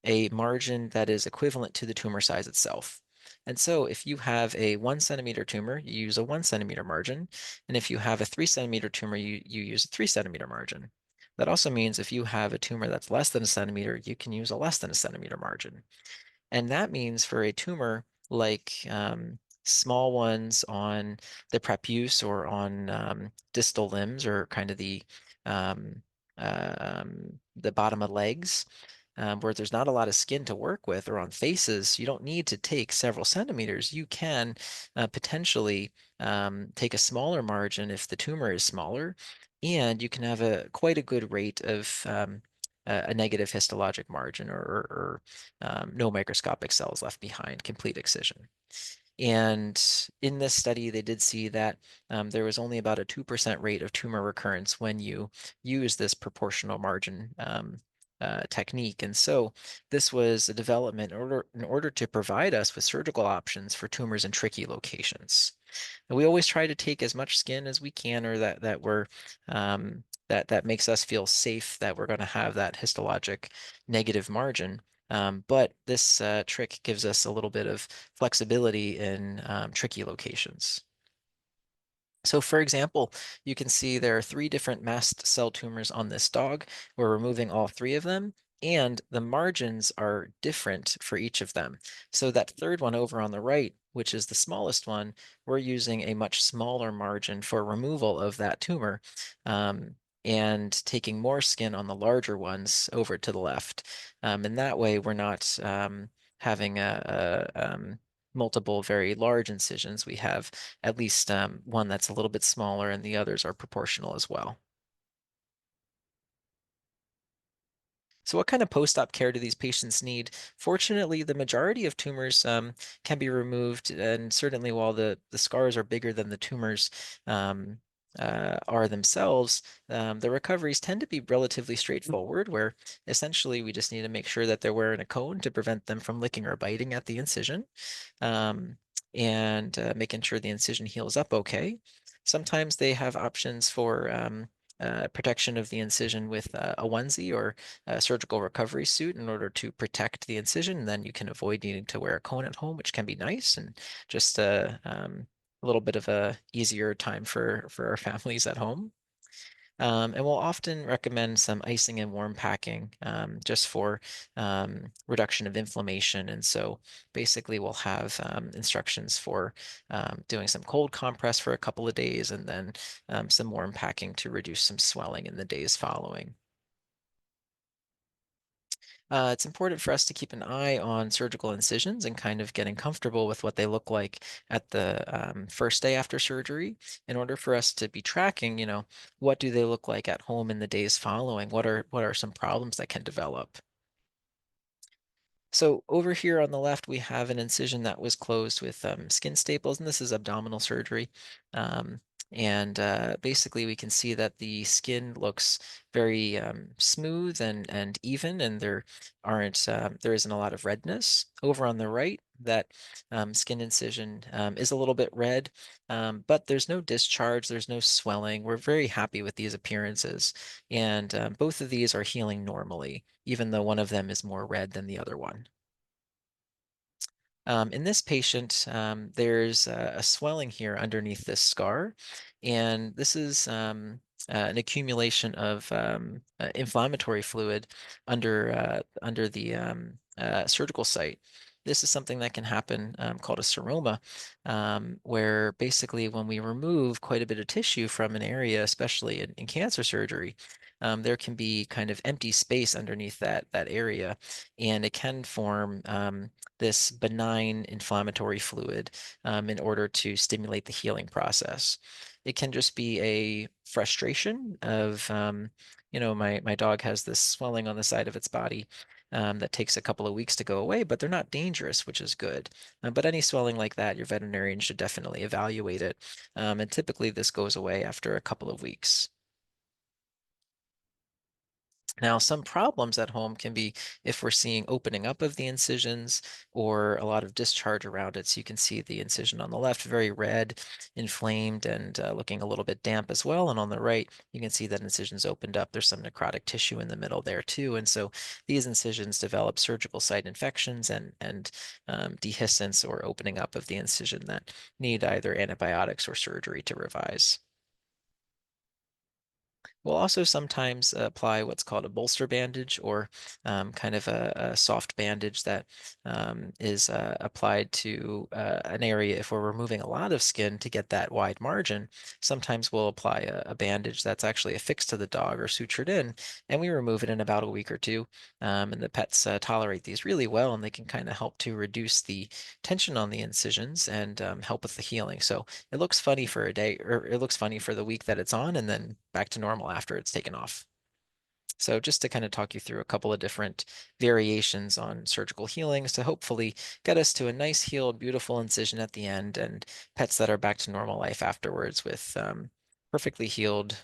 S2: a margin that is equivalent to the tumor size itself. And so if you have a 1 centimeter tumor, you use a 1 centimeter margin. And if you have a 3 centimeter tumor, you use a 3 centimeter margin. That also means if you have a tumor that's less than a centimeter, you can use a less than a centimeter margin. And that means for a tumor like small ones on the prepuce or on distal limbs or kind of um, the bottom of legs, where there's not a lot of skin to work with, or on faces, you don't need to take several centimeters. You can potentially take a smaller margin if the tumor is smaller, and you can have quite a good rate of a negative histologic margin or no microscopic cells left behind, complete excision. And in this study, they did see that there was only about a 2% rate of tumor recurrence when you use this proportional margin technique. And so this was a development in order to provide us with surgical options for tumors in tricky locations. And we always try to take as much skin as we can, or that makes us feel safe that we're going to have that histologic negative margin. But this trick gives us a little bit of flexibility in tricky locations. So for example, you can see there are 3 different mast cell tumors on this dog. We're removing all 3 of them, and the margins are different for each of them. So that third one over on the right, which is the smallest one, we're using a much smaller margin for removal of that tumor, and taking more skin on the larger ones over to the left. And that way we're not having multiple very large incisions. We have at least one that's a little bit smaller, and the others are proportional as well. So what kind of post-op care do these patients need? Fortunately, the majority of tumors can be removed, and certainly while the scars are bigger than the tumors are themselves, the recoveries tend to be relatively straightforward, where essentially we just need to make sure that they're wearing a cone to prevent them from licking or biting at the incision, um, and making sure the incision heals up okay. Sometimes they have options for protection of the incision with a onesie or a surgical recovery suit in order to protect the incision. And then you can avoid needing to wear a cone at home, which can be nice and just a little bit of a easier time for our families at home. And we'll often recommend some icing and warm packing just for reduction of inflammation. And so basically we'll have instructions for doing some cold compress for a couple of days and then some warm packing to reduce some swelling in the days following. It's important for us to keep an eye on surgical incisions and kind of getting comfortable with what they look like at the first day after surgery in order for us to be tracking, what do they look like at home in the days following? What are some problems that can develop? So over here on the left, we have an incision that was closed with skin staples, and this is abdominal surgery. Um, and basically, we can see that the skin looks very smooth and even, and there isn't a lot of redness. Over on the right, that skin incision is a little bit red, but there's no discharge, there's no swelling. We're very happy with these appearances, and both of these are healing normally, even though one of them is more red than the other one. In this patient, there's a swelling here underneath this scar, and this is an accumulation of inflammatory fluid under the surgical site. This is something that can happen called a seroma, where basically when we remove quite a bit of tissue from an area, especially in cancer surgery, there can be kind of empty space underneath that area, and it can form this benign inflammatory fluid in order to stimulate the healing process. It can just be a frustration of, my dog has this swelling on the side of its body that takes a couple of weeks to go away, but they're not dangerous, which is good. But any swelling like that, your veterinarian should definitely evaluate it. And typically this goes away after a couple of weeks. Now, some problems at home can be if we're seeing opening up of the incisions or a lot of discharge around it. So you can see the incision on the left, very red, inflamed, and looking a little bit damp as well. And on the right, you can see that incision's opened up. There's some necrotic tissue in the middle there too. And so these incisions develop surgical site infections and dehiscence or opening up of the incision that need either antibiotics or surgery to revise. We'll also sometimes apply what's called a bolster bandage or kind of a soft bandage that is applied to an area if we're removing a lot of skin to get that wide margin. Sometimes we'll apply a bandage that's actually affixed to the dog or sutured in, and we remove it in about a week or two. And the pets tolerate these really well, and they can kind of help to reduce the tension on the incisions and help with the healing. So it looks funny for a day, or it looks funny for the week that it's on, and then back to normal after it's taken off. So just to kind of talk you through a couple of different variations on surgical healings to hopefully get us to a nice healed, beautiful incision at the end and pets that are back to normal life afterwards with perfectly healed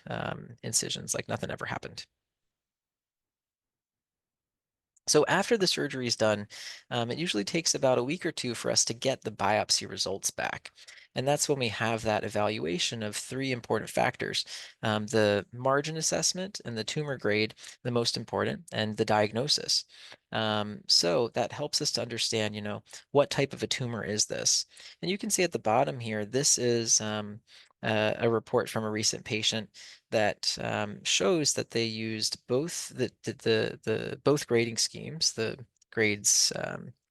S2: incisions like nothing ever happened. So after the surgery is done, it usually takes about a week or two for us to get the biopsy results back. And that's when we have that evaluation of three important factors: the margin assessment and the tumor grade, the most important, and the diagnosis. So that helps us to understand, what type of a tumor is this? And you can see at the bottom here, this is a report from a recent patient that shows that they used both the both grading schemes, the grades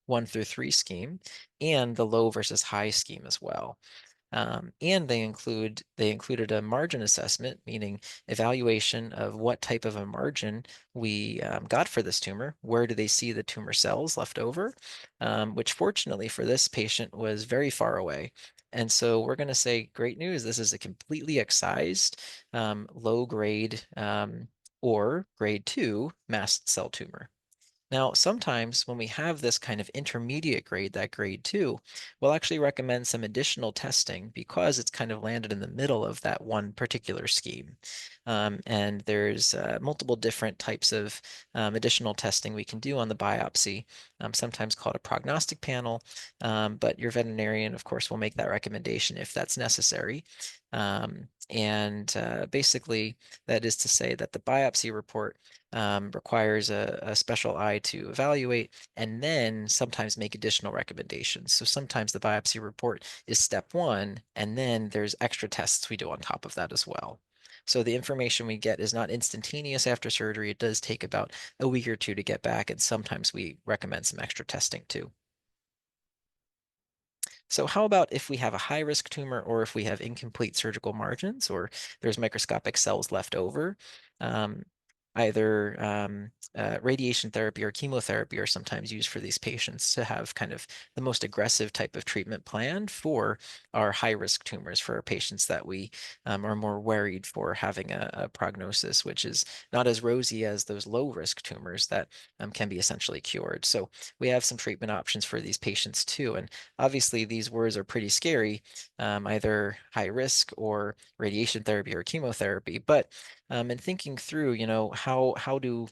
S2: 1 through 3 scheme, and the low versus high scheme as well. And they included a margin assessment, meaning evaluation of what type of a margin we got for this tumor. Where do they see the tumor cells left over? Which fortunately for this patient was very far away. And so we're going to say, great news, this is a completely excised, low grade or grade 2 mast cell tumor. Now, sometimes when we have this kind of intermediate grade, that grade 2, we'll actually recommend some additional testing because it's kind of landed in the middle of that one particular scheme. And there's multiple different types of additional testing we can do on the biopsy, sometimes called a prognostic panel, but your veterinarian, of course, will make that recommendation if that's necessary. And basically, that is to say that the biopsy report requires a special eye to evaluate and then sometimes make additional recommendations. So sometimes the biopsy report is step one, and then there's extra tests we do on top of that as well. So the information we get is not instantaneous after surgery. It does take about a week or two to get back, and sometimes we recommend some extra testing too. So how about if we have a high-risk tumor or if we have incomplete surgical margins or there's microscopic cells left over? Um, Either radiation therapy or chemotherapy are sometimes used for these patients to have kind of the most aggressive type of treatment planned for our high-risk tumors, for our patients that we are more worried for having a prognosis, which is not as rosy as those low-risk tumors that can be essentially cured. So we have some treatment options for these patients too. And obviously, these words are pretty scary, either high risk or radiation therapy or chemotherapy. But in thinking through, how do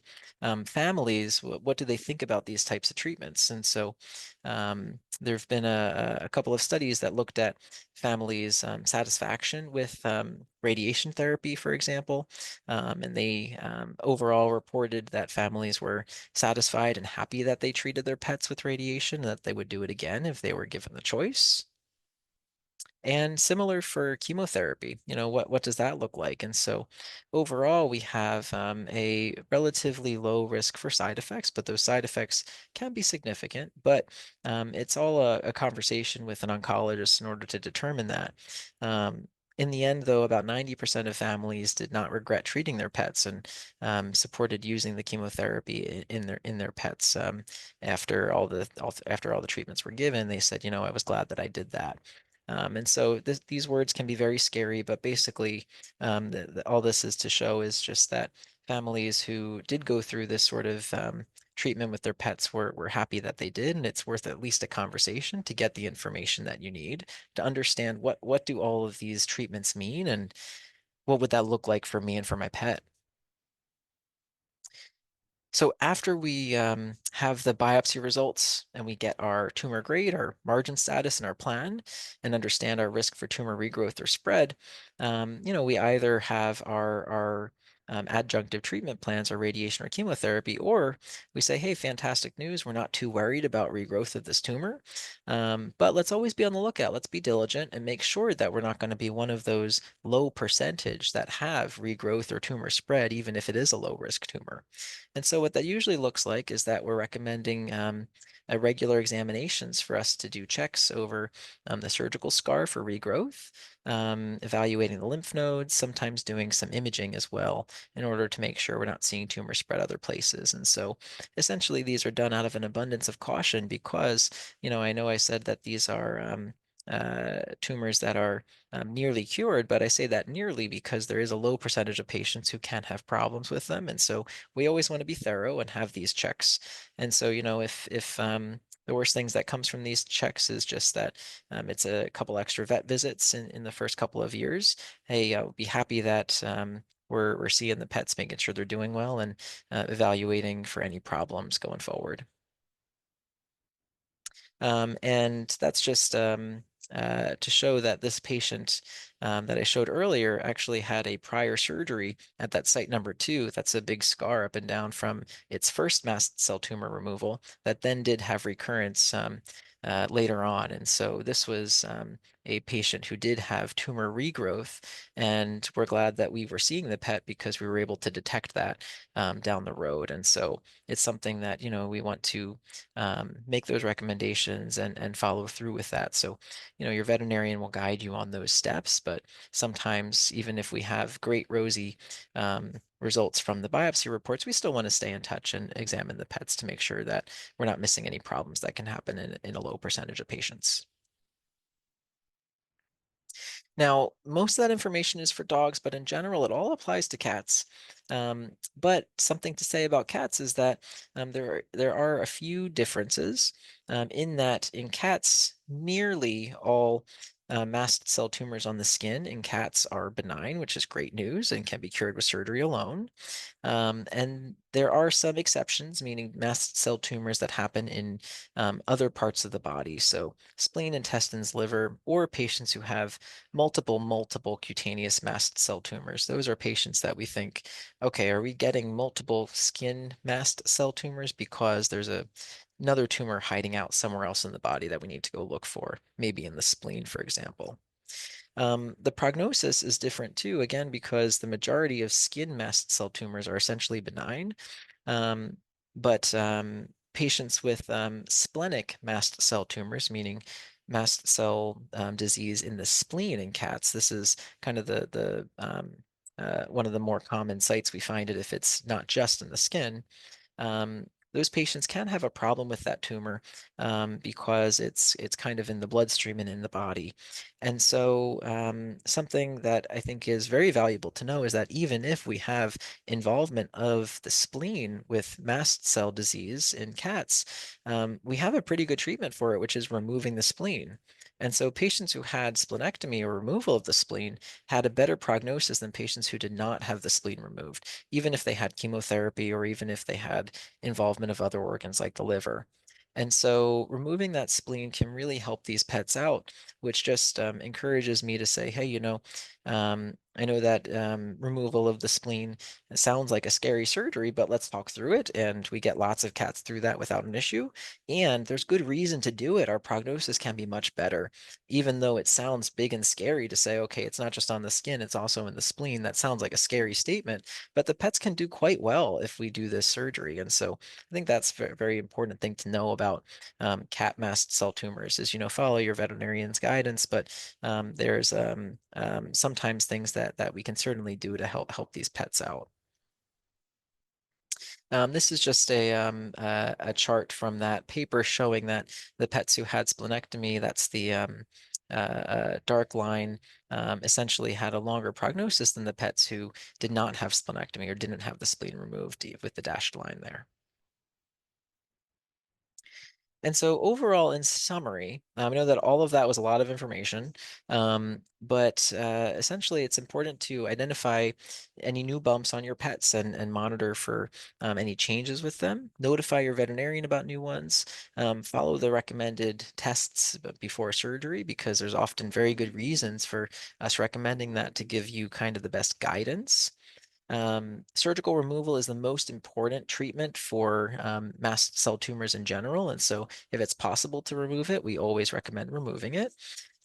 S2: families, what do they think about these types of treatments? And so there have been a couple of studies that looked at families' satisfaction with radiation therapy, for example, and they overall reported that families were satisfied and happy that they treated their pets with radiation, and that they would do it again if they were given the choice. And similar for chemotherapy, what does that look like? And so overall, we have a relatively low risk for side effects, but those side effects can be significant. But it's all a conversation with an oncologist in order to determine that. In the end, though, about 90% of families did not regret treating their pets and supported using the chemotherapy in their pets after all the treatments were given. They said, I was glad that I did that. And so these words can be very scary, but basically, all this is to show is just that families who did go through this sort of treatment with their pets were happy that they did, and it's worth at least a conversation to get the information that you need to understand what do all of these treatments mean, and what would that look like for me and for my pet. So after we have the biopsy results and we get our tumor grade, our margin status, and our plan, and understand our risk for tumor regrowth or spread, we either have our adjunctive treatment plans or radiation or chemotherapy, or we say, hey, fantastic news, we're not too worried about regrowth of this tumor, but let's always be on the lookout. Let's be diligent and make sure that we're not going to be one of those low percentage that have regrowth or tumor spread, even if it is a low risk tumor. And so what that usually looks like is that we're recommending regular examinations for us to do checks over the surgical scar for regrowth, evaluating the lymph nodes, sometimes doing some imaging as well in order to make sure we're not seeing tumor spread other places. And so essentially these are done out of an abundance of caution because, I know I said that these are tumors that are nearly cured, but I say that nearly because there is a low percentage of patients who can have problems with them. And so we always want to be thorough and have these checks. And so, if the worst things that comes from these checks is just that it's a couple extra vet visits in the first couple of years, hey, I'll be happy that we're seeing the pets, making sure they're doing well and evaluating for any problems going forward. And that's just to show that this patient that I showed earlier actually had a prior surgery at that site number 2. That's a big scar up and down from its first mast cell tumor removal that then did have recurrence later on. And so this was a patient who did have tumor regrowth, and we're glad that we were seeing the PET because we were able to detect that down the road. And so it's something that, we want to make those recommendations and follow through with that. So, your veterinarian will guide you on those steps, but sometimes even if we have great rosy results from the biopsy reports, we still want to stay in touch and examine the pets to make sure that we're not missing any problems that can happen in a low percentage of patients. Now, most of that information is for dogs, but in general, it all applies to cats. But something to say about cats is that there are a few differences in that in cats, nearly all mast cell tumors on the skin in cats are benign, which is great news and can be cured with surgery alone. And there are some exceptions, meaning mast cell tumors that happen in other parts of the body. So spleen, intestines, liver, or patients who have multiple cutaneous mast cell tumors. Those are patients that we think, okay, are we getting multiple skin mast cell tumors because there's another tumor hiding out somewhere else in the body that we need to go look for, maybe in the spleen, for example. The prognosis is different too, again, because the majority of skin mast cell tumors are essentially benign. Um, but patients with splenic mast cell tumors, meaning mast cell disease in the spleen in cats, this is kind of the one of the more common sites we find it if it's not just in the skin. Those patients can have a problem with that tumor because it's kind of in the bloodstream and in the body. And so something that I think is very valuable to know is that even if we have involvement of the spleen with mast cell disease in cats, we have a pretty good treatment for it, which is removing the spleen. And so patients who had splenectomy or removal of the spleen had a better prognosis than patients who did not have the spleen removed, even if they had chemotherapy or even if they had involvement of other organs like the liver. And so removing that spleen can really help these pets out, which just encourages me to say, hey, I know that removal of the spleen sounds like a scary surgery, but let's talk through it. And we get lots of cats through that without an issue. And there's good reason to do it. Our prognosis can be much better, even though it sounds big and scary to say, okay, it's not just on the skin, it's also in the spleen. That sounds like a scary statement, but the pets can do quite well if we do this surgery. And so I think that's a very important thing to know about cat mast cell tumors is, follow your veterinarian's guidance, but there's sometimes things that we can certainly do to help these pets out. This is just a chart from that paper showing that the pets who had splenectomy, that's the dark line, essentially had a longer prognosis than the pets who did not have splenectomy or didn't have the spleen removed with the dashed line there. And so overall, in summary, I know that all of that was a lot of information, but essentially it's important to identify any new bumps on your pets and monitor for any changes with them. Notify your veterinarian about new ones. Follow the recommended tests before surgery because there's often very good reasons for us recommending that to give you kind of the best guidance. Surgical removal is the most important treatment for mast cell tumors in general. And so if it's possible to remove it, we always recommend removing it.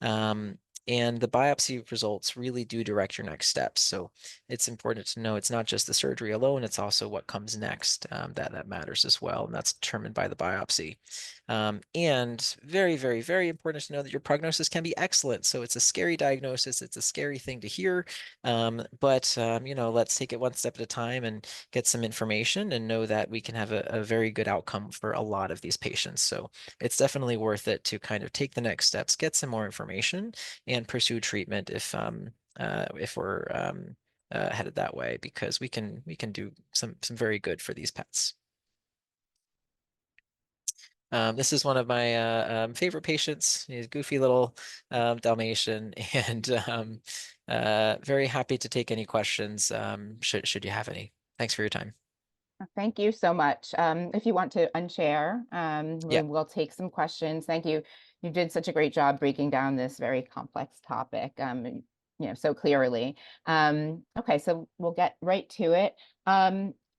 S2: Um, and the biopsy results really do direct your next steps. So it's important to know it's not just the surgery alone, it's also what comes next that matters as well. And that's determined by the biopsy. And very, very, very important to know that your prognosis can be excellent. So it's a scary diagnosis. It's a scary thing to hear. But let's take it one step at a time and get some information and know that we can have a very good outcome for a lot of these patients. So it's definitely worth it to kind of take the next steps, get some more information, and pursue treatment if we're headed that way, because we can do some very good for these pets. This is one of my favorite patients. He's a goofy little Dalmatian, and very happy to take any questions should you have any. Thanks for your time.
S1: Thank you so much. If you want to unshare,
S2: Yeah.
S1: we'll take some questions. Thank you. You did such a great job breaking down this very complex topic, so clearly. Okay, so we'll get right to it.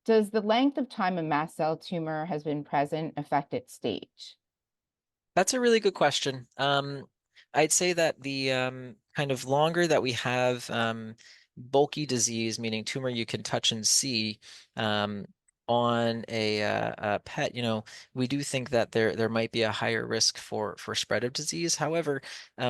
S1: Does the length of time a mast cell tumor has been present affect its stage?
S2: That's a really good question. I'd say that the kind of longer that we have bulky disease, meaning tumor you can touch and see, um, on a pet, we do think that there might be a higher risk for spread of disease. However,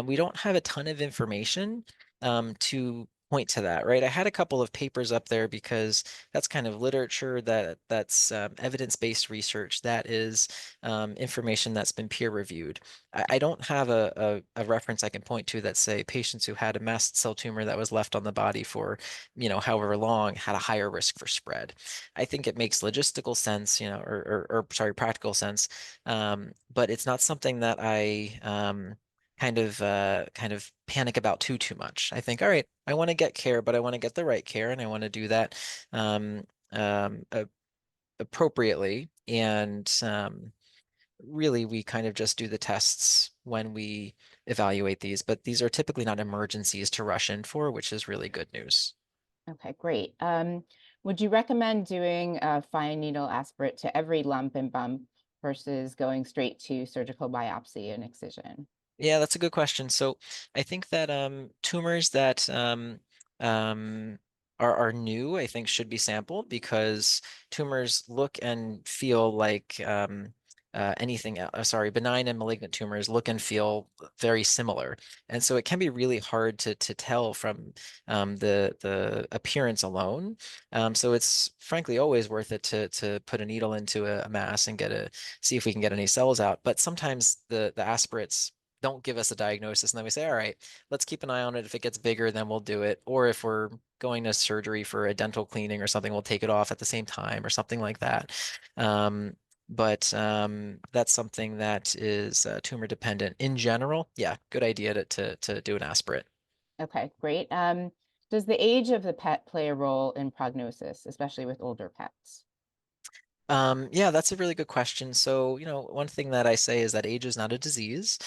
S2: we don't have a ton of information to point to that, right? I had a couple of papers up there because that's kind of literature that's evidence-based research. That is information that's been peer reviewed. I don't have a reference I can point to that say patients who had a mast cell tumor that was left on the body for, however long had a higher risk for spread. I think it makes logistical sense, or sorry, practical sense. But it's not something that I kind of panic about too much. I think, all right, I want to get care, but I want to get the right care, and I want to do that um, um, uh, appropriately. And really, we kind of just do the tests when we evaluate these, but these are typically not emergencies to rush in for, which is really good news.
S1: Okay, great. Would you recommend doing a fine needle aspirate to every lump and bump versus going straight to surgical biopsy and excision?
S2: Yeah, that's a good question. So I think that tumors that um, are new, I think should be sampled because tumors look and feel like anything, sorry, benign and malignant tumors look and feel very similar. And so it can be really hard to tell from the appearance alone. So it's frankly always worth it to put a needle into a mass and see if we can get any cells out. But sometimes the aspirates don't give us a diagnosis and then we say, all right, let's keep an eye on it. If it gets bigger, then we'll do it. Or if we're going to surgery for a dental cleaning or something, we'll take it off at the same time or something like that. But that's something that is tumor dependent. In general, yeah, good idea to do an aspirate.
S1: Okay, great. Does the age of the pet play a role in prognosis, especially with older pets?
S2: Yeah, that's a really good question. So, one thing that I say is that age is not a disease.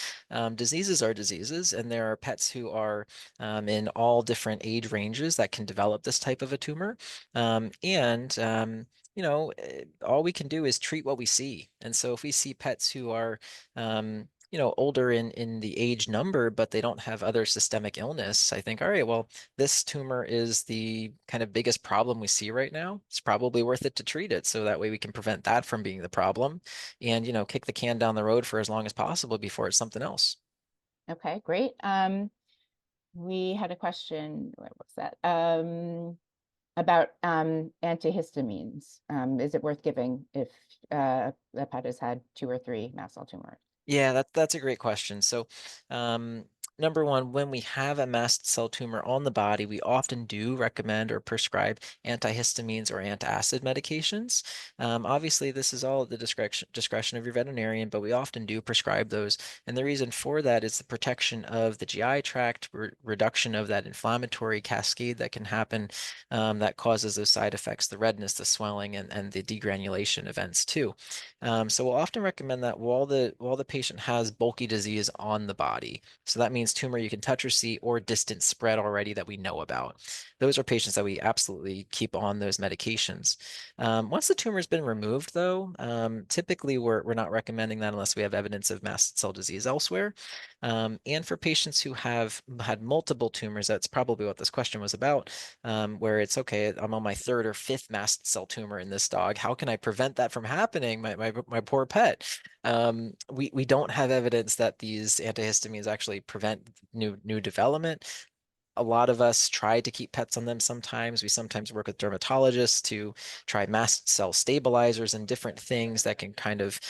S2: Diseases are diseases, and there are pets who are in all different age ranges that can develop this type of a tumor. All we can do is treat what we see. And so if we see pets who are, older in the age number, but they don't have other systemic illness, I think, all right, well, this tumor is the kind of biggest problem we see right now. It's probably worth it to treat it so that way we can prevent that from being the problem and, kick the can down the road for as long as possible before it's something else.
S1: Okay, great. We had a question, where was that? About antihistamines. Is it worth giving if the pet has had 2 or 3 mast cell tumors?
S2: Yeah, that's a great question. So, um, number one, when we have a mast cell tumor on the body, we often do recommend or prescribe antihistamines or antacid medications. Obviously, this is all at the discretion of your veterinarian, but we often do prescribe those. And the reason for that is the protection of the GI tract, reduction of that inflammatory cascade that can happen, that causes those side effects, the redness, the swelling, and the degranulation events too. So we'll often recommend that while the patient has bulky disease on the body. So that means tumor you can touch or see or distant spread already that we know about. Those are patients that we absolutely keep on those medications. Once the tumor's been removed, though, typically we're not recommending that unless we have evidence of mast cell disease elsewhere. And for patients who have had multiple tumors, that's probably what this question was about, where it's okay, I'm on my third or fifth mast cell tumor in this dog. How can I prevent that from happening? My poor pet. We don't have evidence that these antihistamines actually prevent new development. A lot of us try to keep pets on them sometimes. We sometimes work with dermatologists to try mast cell stabilizers and different things that can kind of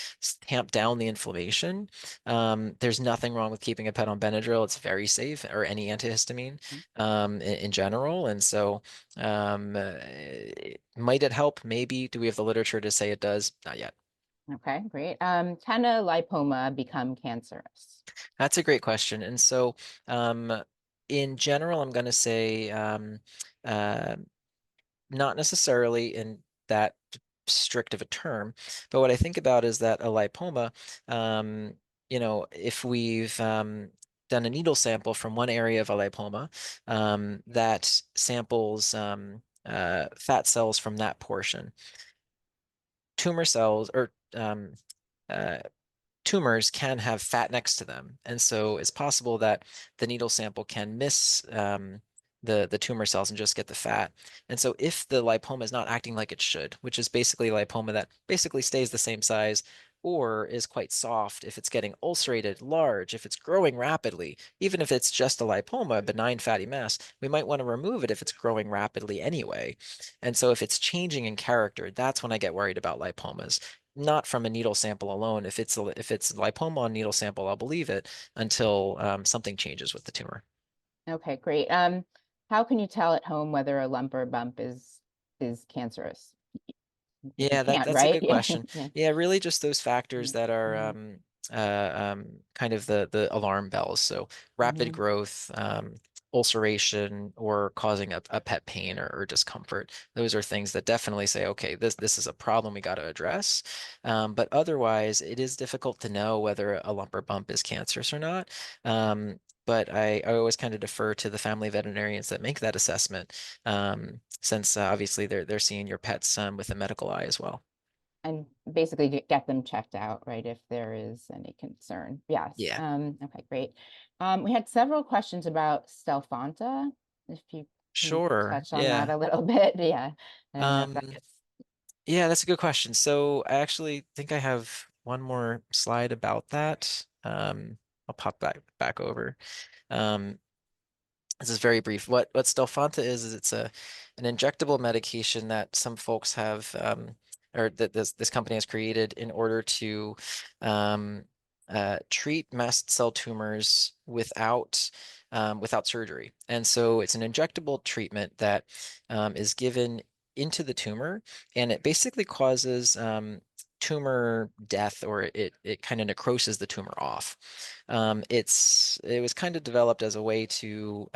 S2: tamp down the inflammation. There's nothing wrong with keeping a pet on Benadryl. It's very safe, or any antihistamine in general. And so, might it help? Maybe. Do we have the literature to say it does? Not yet.
S1: Okay, great. Can a lipoma become cancerous?
S2: That's a great question. And so, in general, I'm going to say uh, not necessarily in that strict of a term, but what I think about is that a lipoma, if we've done a needle sample from one area of a lipoma, that samples fat cells from that portion. Tumor cells or uh, tumors can have fat next to them. And so it's possible that the needle sample can miss the tumor cells and just get the fat. And so if the lipoma is not acting like it should, which is basically lipoma that basically stays the same size or is quite soft, if it's getting ulcerated, large, if it's growing rapidly, even if it's just a lipoma, a benign fatty mass, we might want to remove it if it's growing rapidly anyway. And so if it's changing in character, that's when I get worried about lipomas, not from a needle sample alone. If it's lipoma on needle sample, I'll believe it until something changes with the tumor.
S1: Okay, great. How can you tell at home whether a lump or bump is cancerous? You
S2: Yeah,
S1: can't,
S2: that's a
S1: right?
S2: good
S1: Yeah,
S2: question.
S1: yeah.
S2: Yeah, really just those factors that are
S1: Mhm,
S2: kind of the alarm bells. So rapid
S1: mhm,
S2: growth, ulceration, or causing a pet pain or discomfort. Those are things that definitely say, okay, this is a problem we got to address. But otherwise, it is difficult to know whether a lump or bump is cancerous or not. But I always kind of defer to the family veterinarians that make that assessment, since obviously they're seeing your pets with a medical eye as well.
S1: and basically get them checked out, right, if there is any concern. Yes.
S2: Yeah,
S1: Okay, great. We had several questions about Stelfonta, if you can
S2: sure.
S1: touch on that
S2: Yeah.
S1: a little bit. Yeah. I don't know if that
S2: Um,
S1: gets.
S2: yeah, that's a good question. So I actually think I have one more slide about that. I'll pop back over. Um, This is very brief. What Stelfonta is it's an injectable medication that some folks have or that this company has created in order to um, treat mast cell tumors without surgery. And so it's an injectable treatment that is given into the tumor, and it basically causes tumor death, or it kind of necroses the tumor off. It was kind of developed as a way to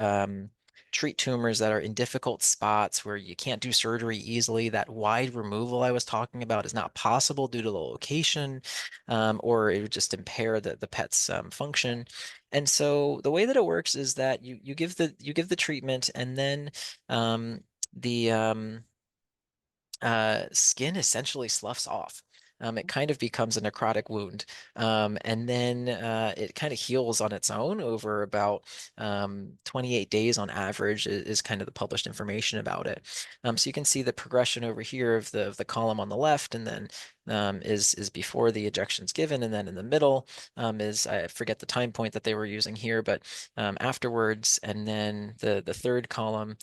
S2: treat tumors that are in difficult spots where you can't do surgery easily. That wide removal I was talking about is not possible due to the location, or it would just impair the pet's function. And so the way that it works is that you give the treatment, and then the skin essentially sloughs off. It kind of becomes a necrotic wound. And then it kind of heals on its own over about 28 days on average is kind of the published information about it. So you can see the progression over here of the column on the left, and then is before the ejection's given, and then in the middle is, I forget the time point that they were using here, but afterwards, and then the third column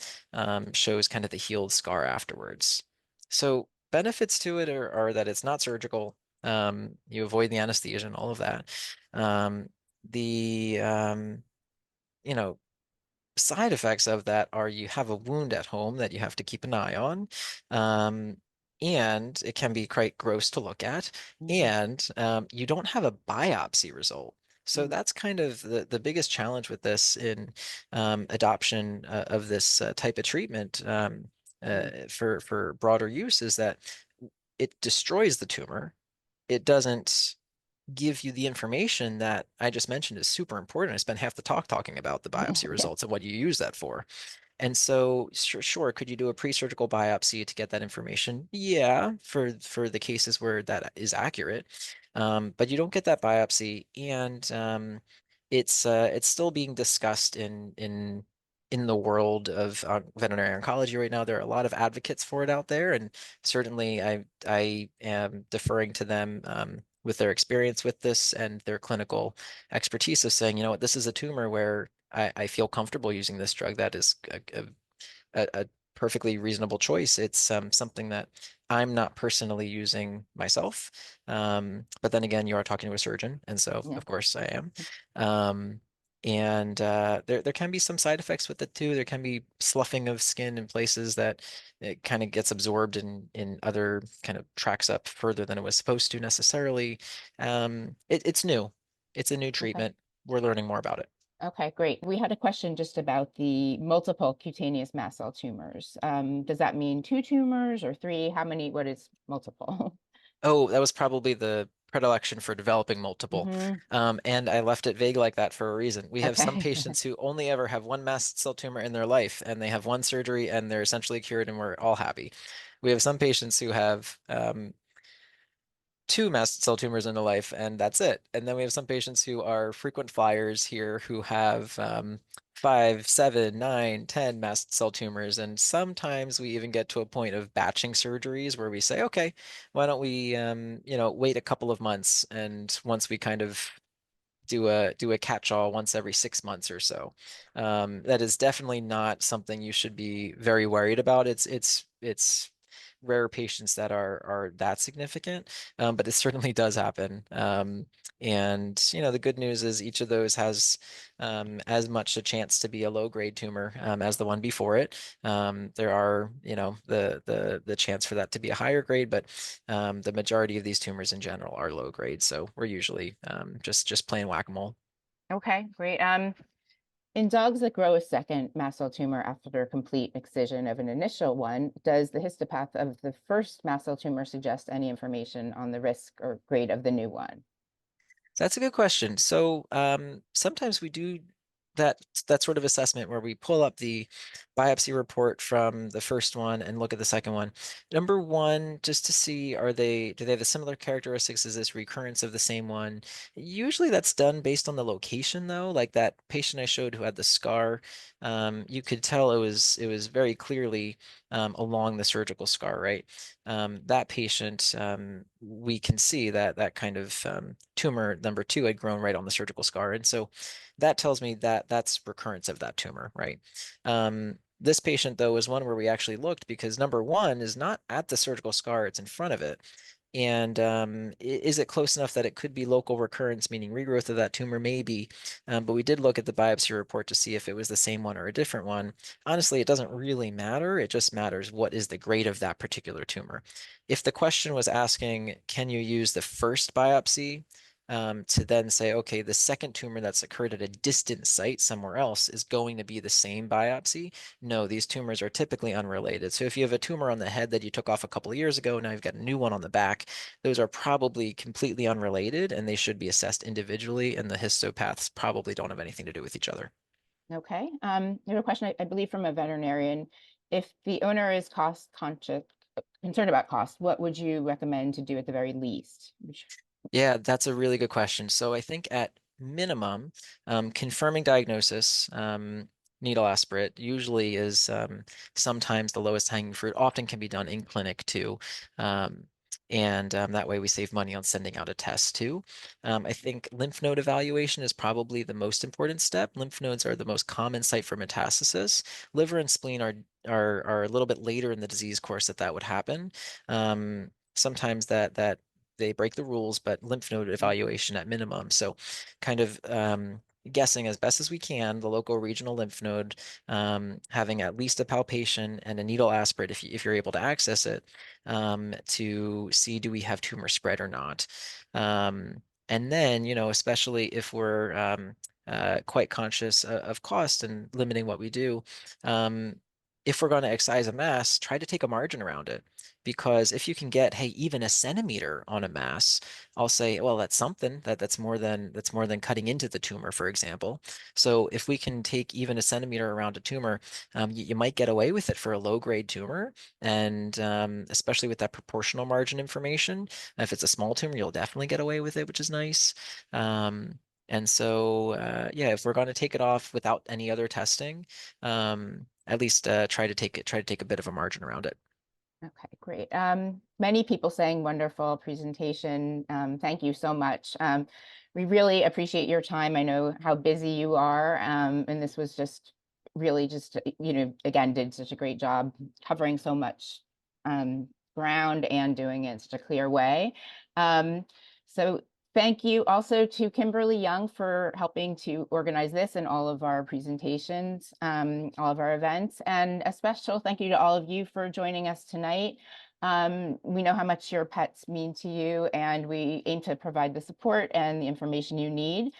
S2: shows kind of the healed scar afterwards. So benefits to it are that it's not surgical. You avoid the anesthesia and all of that. The you know Side effects of that are you have a wound at home that you have to keep an eye on. Um, and it can be quite gross to look at.
S1: Mhm,
S2: And you don't have a biopsy result. So
S1: mhm,
S2: that's kind of the biggest challenge with this in adoption of this type of treatment
S1: mhm,
S2: for broader use, is that it destroys the tumor. It doesn't give you the information that I just mentioned is super important. I spent half the talk talking about the biopsy
S1: yeah.
S2: results and what you use that for. And so, sure, could you do a pre-surgical biopsy to get that information? Yeah, for the cases where that is accurate. But you don't get that biopsy, and it's still being discussed in the world of veterinary oncology right now. There are a lot of advocates for it out there, and certainly I am deferring to them with their experience with this and their clinical expertise of saying, you know what, this is a tumor where I feel comfortable using this drug. That is a perfectly reasonable choice. It's something that I'm not personally using myself. But then again, you are talking to a surgeon, and so
S1: Yeah.
S2: of course I am. Um, and there can be some side effects with it too. There can be sloughing of skin in places that it kind of gets absorbed in other kind of tracks up further than it was supposed to necessarily. It's new. It's a new
S1: Okay.
S2: treatment. We're learning more about it.
S1: Okay, great. We had a question just about the multiple cutaneous mast cell tumors. Does that mean two tumors or three? How many? What is multiple?
S2: Oh, that was probably the predilection for developing multiple.
S1: Hmm.
S2: And I left it vague like that for a reason. We have some
S1: Okay.
S2: patients who only ever have one mast cell tumor in their life, and they have one surgery, and they're essentially cured, and we're all happy. We have some patients who have two mast cell tumors in their life, and that's it. And then we have some patients who are frequent flyers here who have five, seven, nine, 10 mast cell tumors. And sometimes we even get to a point of batching surgeries where we say, okay, why don't we, wait a couple of months, and once we kind of do a catch-all once every 6 months or so. That is definitely not something you should be very worried about. It's rare patients that are that significant, but it certainly does happen. And the good news is each of those has as much a chance to be a low-grade tumor as the one before it. There are, the chance for that to be a higher grade, but the majority of these tumors in general are low grade, so we're usually just playing whack-a-mole.
S1: Okay, great. In dogs that grow a second mast cell tumor after a complete excision of an initial one, does the histopath of the first mast cell tumor suggest any information on the risk or grade of the new one?
S2: That's a good question. So sometimes we do that sort of assessment where we pull up the biopsy report from the first one and look at the second one. Number one, just to see do they have the similar characteristics as this recurrence of the same one? Usually that's done based on the location though. Like that patient I showed who had the scar, you could tell it was very clearly along the surgical scar, right? That patient, we can see that kind of tumor number two had grown right on the surgical scar. And so that tells me that that's recurrence of that tumor, right? This patient, though, is one where we actually looked because number one is not at the surgical scar, it's in front of it. And is it close enough that it could be local recurrence, meaning regrowth of that tumor? Maybe. But we did look at the biopsy report to see if it was the same one or a different one. Honestly, it doesn't really matter. It just matters what is the grade of that particular tumor. If the question was asking, can you use the first biopsy to then say, okay, the second tumor that's occurred at a distant site somewhere else is going to be the same biopsy? No, these tumors are typically unrelated. So if you have a tumor on the head that you took off a couple of years ago, now you've got a new one on the back, those are probably completely unrelated and they should be assessed individually, and the histopaths probably don't have anything to do with each other.
S1: Okay. I have a question, I believe, from a veterinarian. If the owner is cost conscious, concerned about cost, what would you recommend to do at the very least?
S2: Yeah, that's a really good question. So I think at minimum, confirming diagnosis, needle aspirate usually is sometimes the lowest hanging fruit, often can be done in clinic too. Um, and that way we save money on sending out a test too. I think lymph node evaluation is probably the most important step. Lymph nodes are the most common site for metastasis. Liver and spleen are a little bit later in the disease course that would happen. Sometimes that they break the rules, but lymph node evaluation at minimum. So kind of guessing as best as we can, the local regional lymph node, having at least a palpation and a needle aspirate if you're able to access it, to see do we have tumor spread or not. And then, especially if we're quite conscious of cost and limiting what we do, if we're going to excise a mass, try to take a margin around it. Because if you can get, hey, even a centimeter on a mass, I'll say, well, that's something that's more than cutting into the tumor, for example. So if we can take even a centimeter around a tumor, you might get away with it for a low grade tumor, and especially with that proportional margin information. If it's a small tumor, you'll definitely get away with it, which is nice. And so, yeah, if we're going to take it off without any other testing, at least try to take a bit of a margin around it.
S1: Okay, great. Many people saying wonderful presentation. Thank you so much. We really appreciate your time. I know how busy you are, and this was just really just, again, did such a great job covering so much ground and doing it in such a clear way. So thank you also to Kimberly Young for helping to organize this and all of our presentations, all of our events. And a special thank you to all of you for joining us tonight. We know how much your pets mean to you, and we aim to provide the support and the information you need.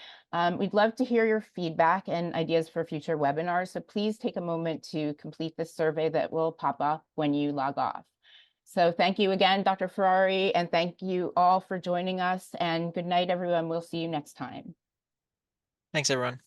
S1: We'd love to hear your feedback and ideas for future webinars, so please take a moment to complete this survey that will pop up when you log off. So thank you again, Dr. Ferrari, and thank you all for joining us. And good night, everyone. We'll see you next time.
S2: Thanks, everyone.